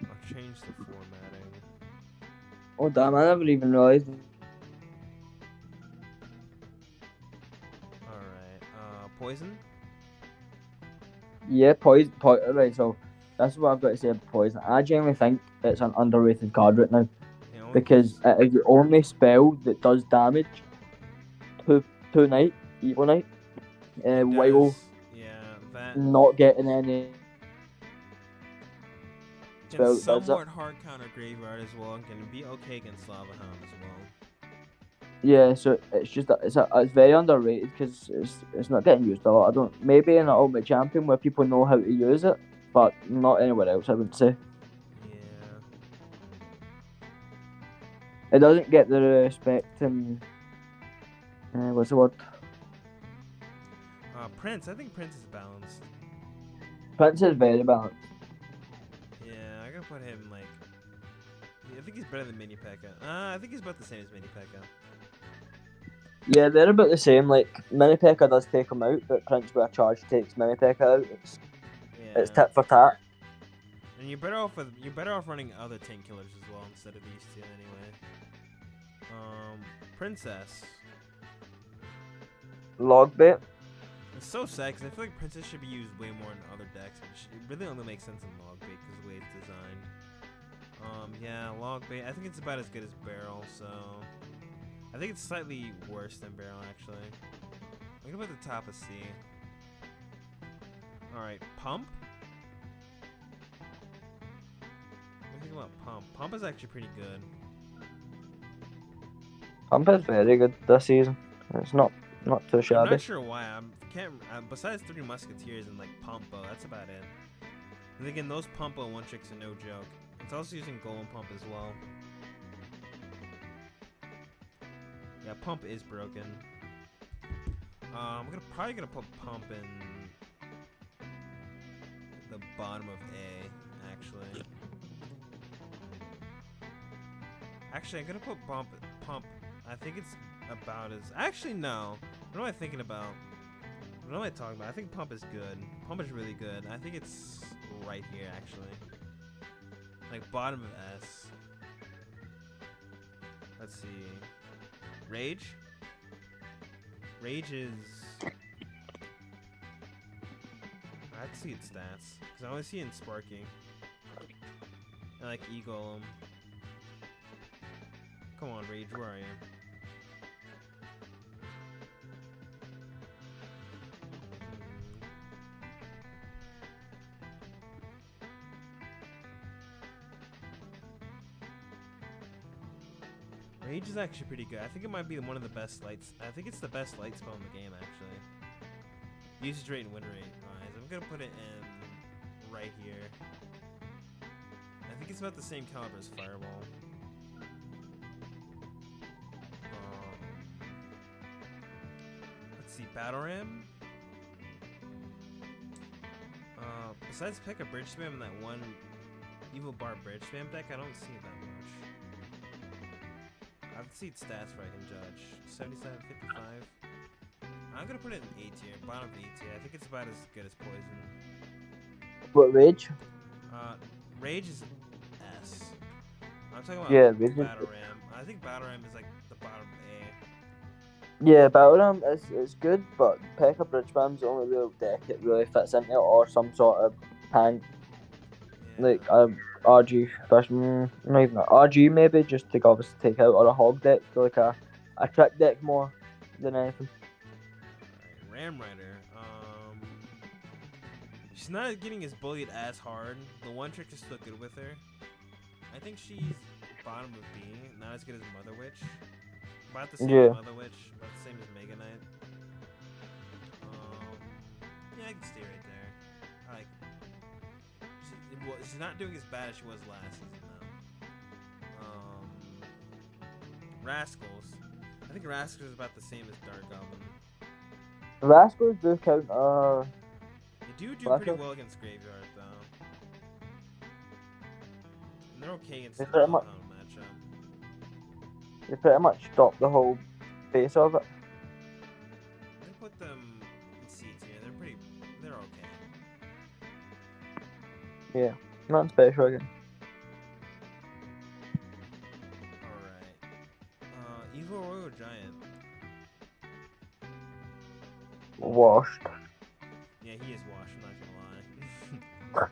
S2: I'll change the formatting.
S1: Oh damn, I never even realised.
S2: Poison?
S1: Yeah, poison. Right, so that's what I've got to say about poison. I genuinely think it's an underrated card right now because it is the only spell that does damage to Knight, Evil Knight, while not getting any.
S2: Can somewhat hard counter Graveyard as well, and can be okay against Lava Hound as well.
S1: Yeah, so it's just it's very underrated because it's not getting used a lot. I don't maybe in an Ultimate Champion where people know how to use it, but not anywhere else. I wouldn't say.
S2: Yeah.
S1: It doesn't get the respect and what's the word?
S2: Prince. I think Prince is balanced.
S1: Prince is very balanced.
S2: Yeah, I gotta put him like. I think he's better than Mini P.E.K.K.A. I think he's about the same as Mini P.E.K.K.A.
S1: Yeah, they're about the same. Like Mini P.E.K.K.A does take him out, but Prince with a charge takes Mini P.E.K.K.A out. It's tit for tat.
S2: And you're better off running other tank killers as well instead of these two anyway. Princess.
S1: Log bait.
S2: It's so sad because I feel like Princess should be used way more in other decks, but it really only makes sense in log bait because of the way it's designed. Yeah, log bait. I think it's about as good as barrel, so I think it's slightly worse than barrel actually. I'm gonna put the top of C. All right, pump. What do you think about pump? Pump is actually pretty good.
S1: Pump is very good this season. It's not too shabby.
S2: I'm not sure why. Besides 3 Musketeers and like Pumpo, that's about it. And again, those Pumpo one tricks are no joke. It's also using Golem Pump as well. Yeah, Pump is broken. I'm probably gonna put Pump in the bottom of A. Actually, I'm gonna put Pump. I think it's about as. Actually, no. What am I thinking about? What am I talking about? I think Pump is good. Pump is really good. I think it's right here, actually. Like bottom of S. Let's see. Rage? Rage is... I'd see its stats. Because I only see it in Sparking. I like E-Golem. Come on, Rage, where are you? Rage is actually pretty good. I think it might be one of the best lights. I think it's the best light spell in the game, actually. Usage rate and win rate. Alright, I'm gonna put it in right here. I think it's about the same caliber as Fireball. Let's see, Battle Ram. Besides pick a bridge spam in that one Evil Barb bridge spam deck, I don't see it that much. I have to see its stats before I can judge. 77, 55. I'm gonna put it in A tier, bottom of A tier. I think it's about as good as Poison.
S1: What, Rage?
S2: Rage is S. I'm talking about
S1: Rage
S2: Battle Ram. I think Battle Ram is like the bottom of A.
S1: Yeah, Battle Ram is good, but P.E.K.K.A. Bridge Spam's the only real deck it really fits into, or some sort of tank.
S2: Yeah.
S1: Like RG fashion, not even RG maybe, just to obviously take out, or a hog deck, like a trick deck more than anything.
S2: Alright, Ram Rider. She's not getting as bullied as hard. The one trick is still good with her. I think she's bottom of B, not as good as Mother Witch. About the same as Mother Witch, about the same as Mega Knight. Yeah, I can stay right there. I like. She's not doing as bad as she was last season though. Rascals. I think Rascals is about the same as Dark Goblin.
S1: Rascals do count.
S2: They do pretty well against Graveyard though. And they're okay against the Compound matchup.
S1: They pretty much stop the whole base of it.
S2: I put them in C tier. They're okay.
S1: Yeah, not special again.
S2: Alright. Evil Royal Giant.
S1: Washed.
S2: Yeah, he is washed, I'm not gonna lie.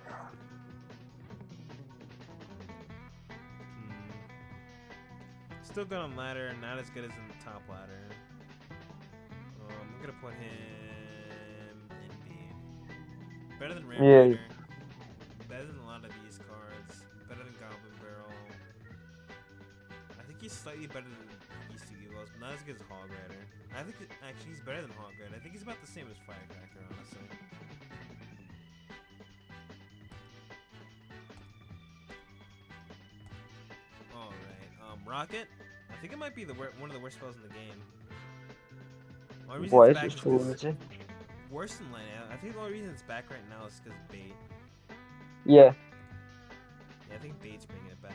S2: Still good on ladder, not as good as in the top ladder. I'm gonna put him in B. Better than Ram Rider. Better than a lot of these cards. Better than Goblin Barrel. I think he's slightly better than these two Evils, but not as good as Hog Rider. I think actually he's better than Hog Rider. I think he's about the same as Firecracker, honestly. Alright, Rocket. I think it might be one of the worst spells in the game.
S1: Why is it so easy?
S2: Worse than Light Out. I think the only reason it's back right now is because Bait.
S1: Yeah.
S2: Yeah, I think Bait's bringing it back.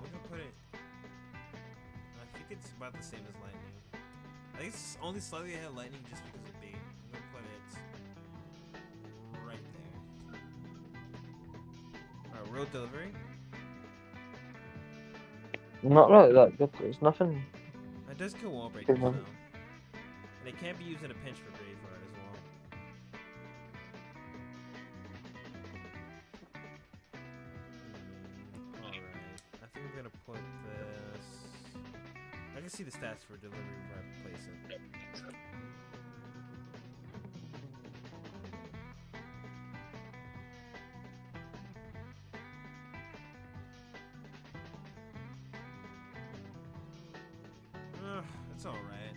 S2: We can put it. I think it's about the same as Lightning. I think it's only slightly ahead of Lightning just because of Bait. I'm gonna put it right there. Alright, Real Delivery.
S1: Not really that good. There's nothing.
S2: It does kill wall breakers though. And it can't be used in a pinch for Graveyard as well. Alright. I think I'm gonna put this. I can see the stats for delivery before I place it. It's alright.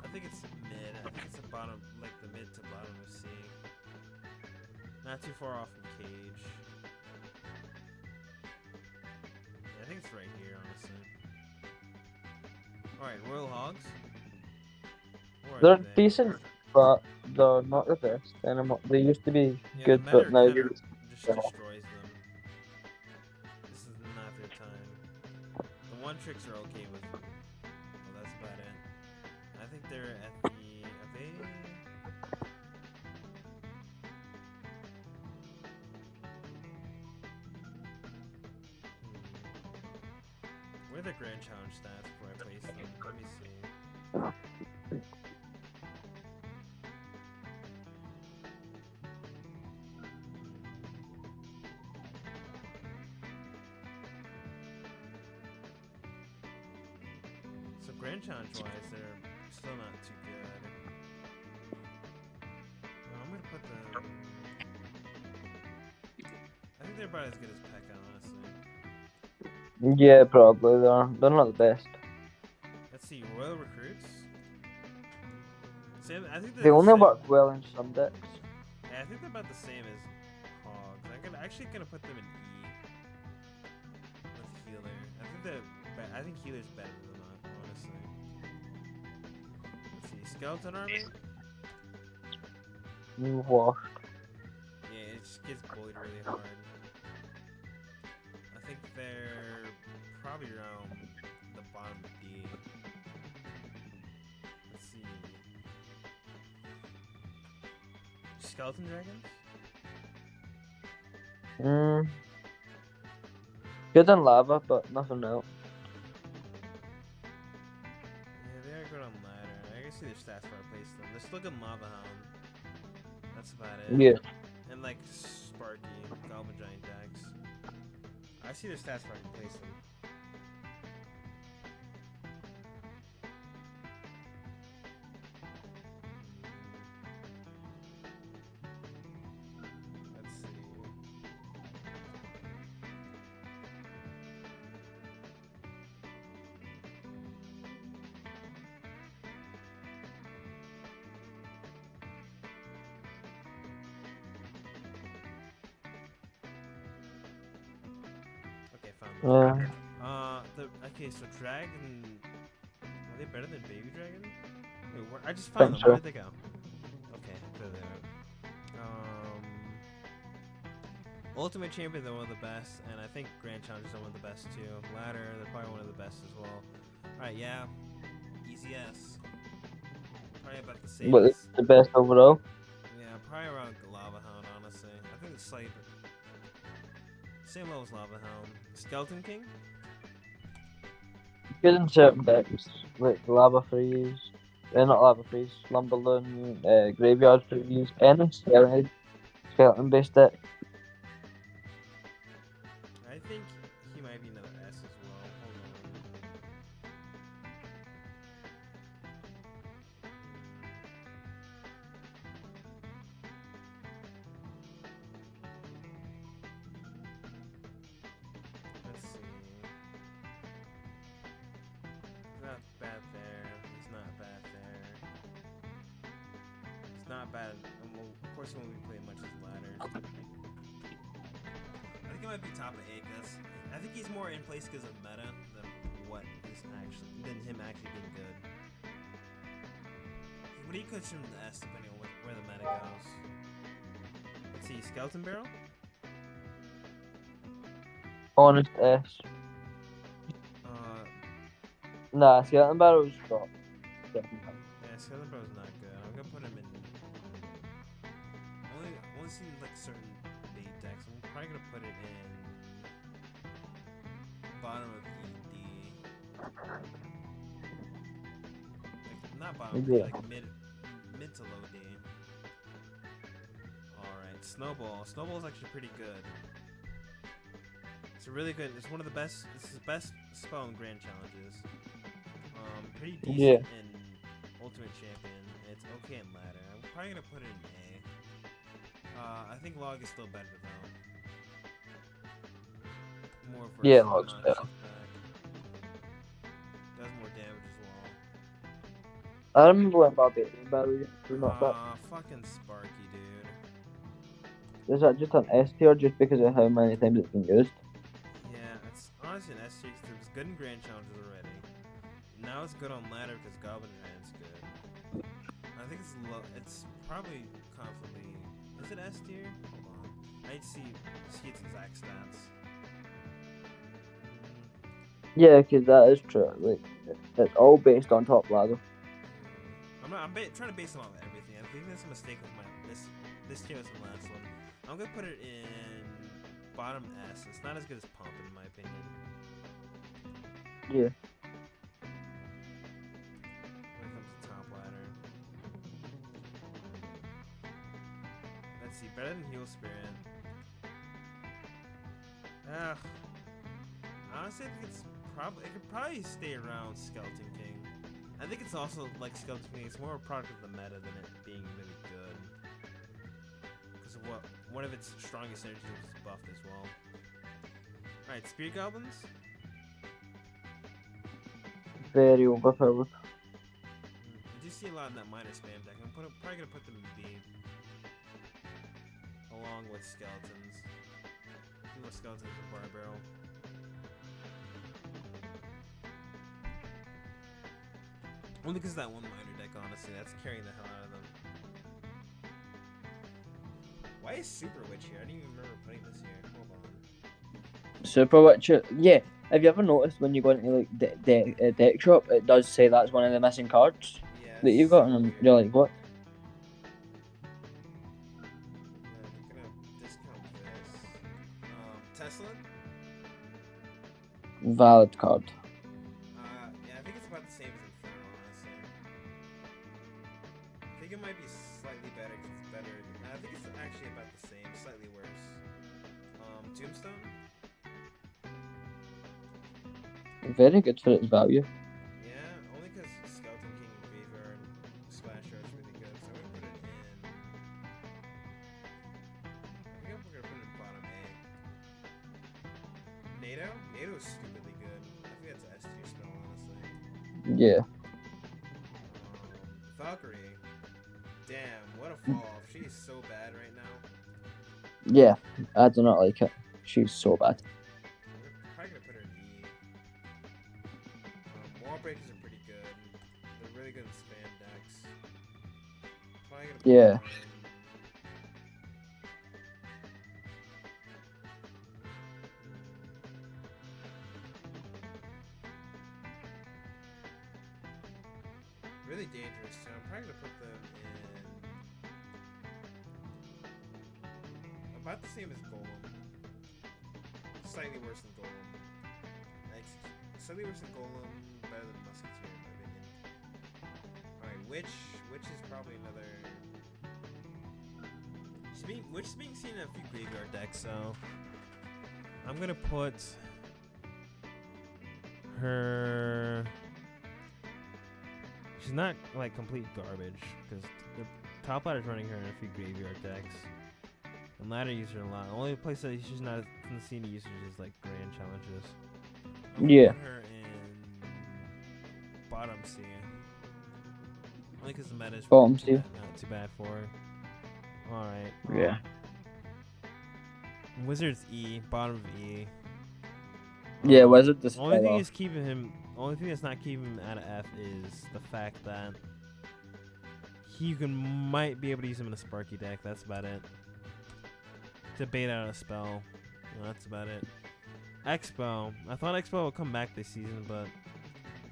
S2: I think it's mid. I think it's the bottom, like the mid to bottom of C. Not too far off from Cage. Yeah, I think it's right here, honestly. Alright, Royal Hogs.
S1: They're decent, but they're not the best anymore. They used to be good, but now
S2: just destroys them. This is not their time. The one tricks are okay with them. Well, that's about it. I think they're at the. Are they? Where are the Grand Challenge stats before I place them? Let me see. So Grand Challenge wise, they're still not too good. I'm gonna put them. I think they're about as good as Pekka, honestly.
S1: Yeah, probably they're not the best.
S2: Let's see, Royal Recruits. Same, I think they're
S1: They
S2: the
S1: only
S2: same.
S1: work well in some decks.
S2: Yeah, I think they're about the same as Hogs. I'm actually gonna put them in E with Healer. I think Healer's better than that, honestly. Let's see, Skeleton Army.
S1: Washed.
S2: Yeah, it just gets bullied really hard. I think they're probably around the bottom of D. Let's see. Skeleton Dragons?
S1: Good in lava, but nothing else.
S2: Yeah, they are good on ladder. I can see their stats before I place them. They're still good in Lava Hound. That's about it.
S1: Yeah.
S2: And like Sparky, Goblin Giant decks. I see their stats before I can place them. Let's see. Okay, found them. Okay, so Dragon. Are they better than Baby Dragon? Wait, I just found them.
S1: So.
S2: Where did they go? Okay, there they are. Ultimate Champion, they're one of the best, and I think Grand Challengers are one of the best too. Ladder, they're probably one of the best as well. Alright, yeah. Easy S. Probably about the same.
S1: But it's the best overall.
S2: Yeah, probably around Lava Hound, honestly. I think it's slight. Same level as Lava Hound. Skeleton King?
S1: Good in certain decks, like Lava Freeze. Not Lava Freeze, Slumberland, Graveyard Freeze, any skeleton based deck.
S2: I think he might be another S as well. Hold on. Let's see. He's not bad there. He's not bad there. He's not bad. Well, of course, he won't be playing much as ladder. I think he might be top of A because I think he's more in place because of meta than than him actually being good. But he could trim the S depending on where the meta goes. Let's see, Skeleton Barrel.
S1: Honest S. Nah, Skeleton Barrel's got.
S2: Yeah, Skeleton Barrel's not good. I'm gonna put him in. Only seen like certain bait decks. I'm probably gonna put it in bottom of ED. Like, not bottom of D, like mid to low D. Alright, Snowball. Snowball's actually pretty good. It's a really good. It's one of the best. It's the best spell in Grand Challenges. Pretty decent in Ultimate Champion. It's okay in ladder. I'm probably gonna put it in A. I think Log is still better though. More versatile.
S1: Yeah, Log's better.
S2: Does more damage as well.
S1: I remember when Barbarian Barrel used to not that.
S2: Fucking Sparky, dude.
S1: Is that just an S tier just because of how many times it's been used?
S2: Yeah, it's honestly an S tier because it was good in Grand Challenges already. Now it's good on ladder because Goblin Giant's good. I think it's low. It's probably confidently. Is it S tier? Hold on. I need to see its exact stats.
S1: Yeah, because that is true. Like, it's all based on top ladder.
S2: I'm trying to base it on everything. I think that's a mistake with this tier is the last one. I'm gonna put it in bottom S. It's not as good as Pump in my opinion.
S1: Yeah.
S2: When it comes to top ladder. Let's see, better than Heal Spirit. Honestly, I think it could probably stay around Skeleton King. I think it's also like Skeleton King. It's more a product of the meta than it being really good. Because of one of its strongest synergies is buffed as well. Alright, Spirit Goblins.
S1: Very overpowered.
S2: I do see a lot in that minor spam deck. I'm probably gonna put them in B. Along with skeletons. More skeletons with bar barrel. Only because of that one minor deck, honestly. That's carrying the hell out of them. Why is Super Witch here? I don't even remember putting this here. Hold on.
S1: Super Witcher. Yeah. Have you ever noticed when you go into like deck shop, it does say that's one of the missing cards
S2: Yeah,
S1: that you've got,
S2: so
S1: and
S2: weird.
S1: you're like, what?
S2: Yeah, I'm gonna discount this. Tesla?
S1: Valid card.
S2: Yeah, I think it's about the same as Inferno, honestly. I think it might be slightly better because it's better. I think it's actually about the same, slightly worse. Tombstone?
S1: Very good for its value.
S2: Yeah, only because Skeleton King and Graveyard Splasher is really good, so I'm gonna put it in. I think we're gonna put it in bottom A. NATO? NATO is stupidly good. I think that's an S tier spell, honestly.
S1: Yeah.
S2: Valkyrie. Damn, what a fall off. She is so bad right now.
S1: Yeah. I do not like it. She's so bad.
S2: We're probably gonna put her in E. Wall breakers are pretty good. They're really good in spam decks. Probably gonna put
S1: Yeah.
S2: her in. Really dangerous too. I'm probably gonna put them in about the same as Golem. Slightly worse than Golem. Like, slightly worse than Golem, better than Musketeer in my opinion. Alright, Witch is probably another. Witch is being seen in a few graveyard decks, so I'm gonna put her. She's not like complete garbage because the top ladder's running her in a few graveyard decks. And ladder user a lot. The only place that she's not seen usage is like grand challenges. I'm gonna
S1: Yeah.
S2: put her in bottom C. Only because the meta is
S1: Bottom C.
S2: not too bad for her. Alright.
S1: Yeah.
S2: Wizard's E, bottom of E.
S1: Yeah, Wizard
S2: The
S1: just
S2: only
S1: fell
S2: thing
S1: off.
S2: is keeping him. Only thing that's not keeping him out of F is the fact that might be able to use him in a Sparky deck. That's about it. To bait out a spell. That's about it. Expo. I thought Expo would come back this season, but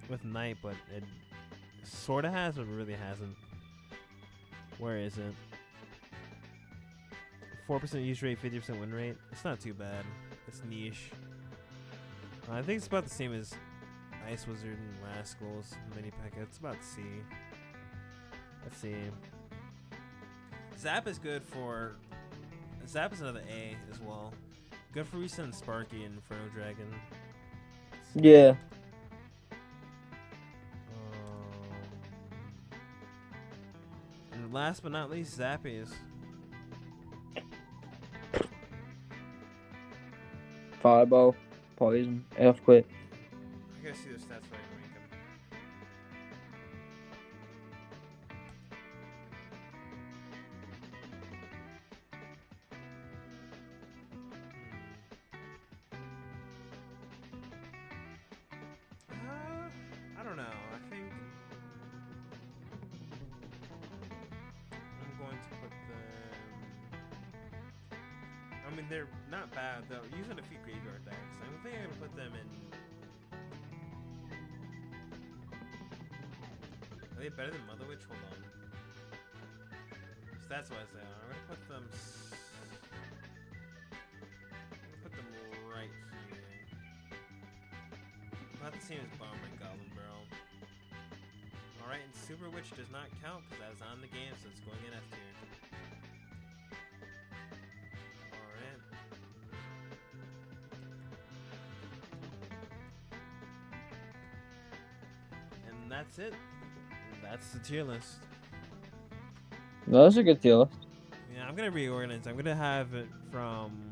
S2: with Knight, but it sort of has, but really hasn't. Where is it? 4% use rate, 50% win rate. It's not too bad. It's niche. I think it's about the same as Ice Wizard and Rascals mini packet. It's about C. Let's see. Zap is good for. Zap is another A as well. Good for Reset and Sparky and Inferno Dragon.
S1: Yeah.
S2: And last but not least, Zappies.
S1: Fireball, poison, earthquake.
S2: I gotta see those stats before I rank them. I don't know. I think I'm going to put them. I mean, they're not bad. They're using a few graveyard decks. I think I'm gonna put them in. Are they better than Mother Witch? Hold on. Stats wise, they are. I'm gonna put them. Right here. Not the same as Bomber and Goblin Barrel. Alright, and Super Witch does not count because that is on the game, so it's going in F tier. Alright. And that's it. That's the tier list.
S1: That's a good tier list.
S2: Yeah, I'm gonna reorganize. I'm gonna have it from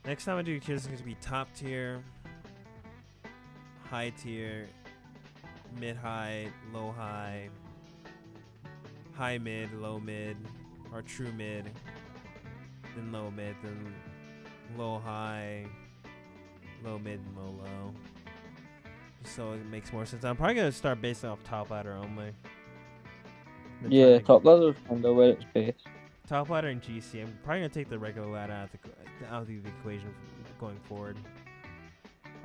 S2: next time I do tiers. It's gonna be top tier, high tier, mid high, low high, high mid, low mid, or true mid, then low mid, then low high, low mid, and low low. So it makes more sense. I'm probably gonna start basing off top ladder only. Then try
S1: Yeah,
S2: to
S1: top ladder's kind of where it's based.
S2: top ladder and GC. I'm probably gonna take the regular ladder out of the equation going forward.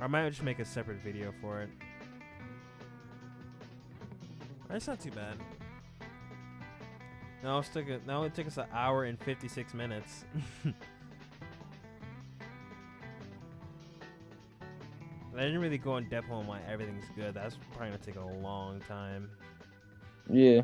S2: Or I might just make a separate video for it. That's not too bad. Now it took us an hour and 56 minutes. I didn't really go in depth on why everything's good. That's probably gonna take a long time.
S1: Yeah.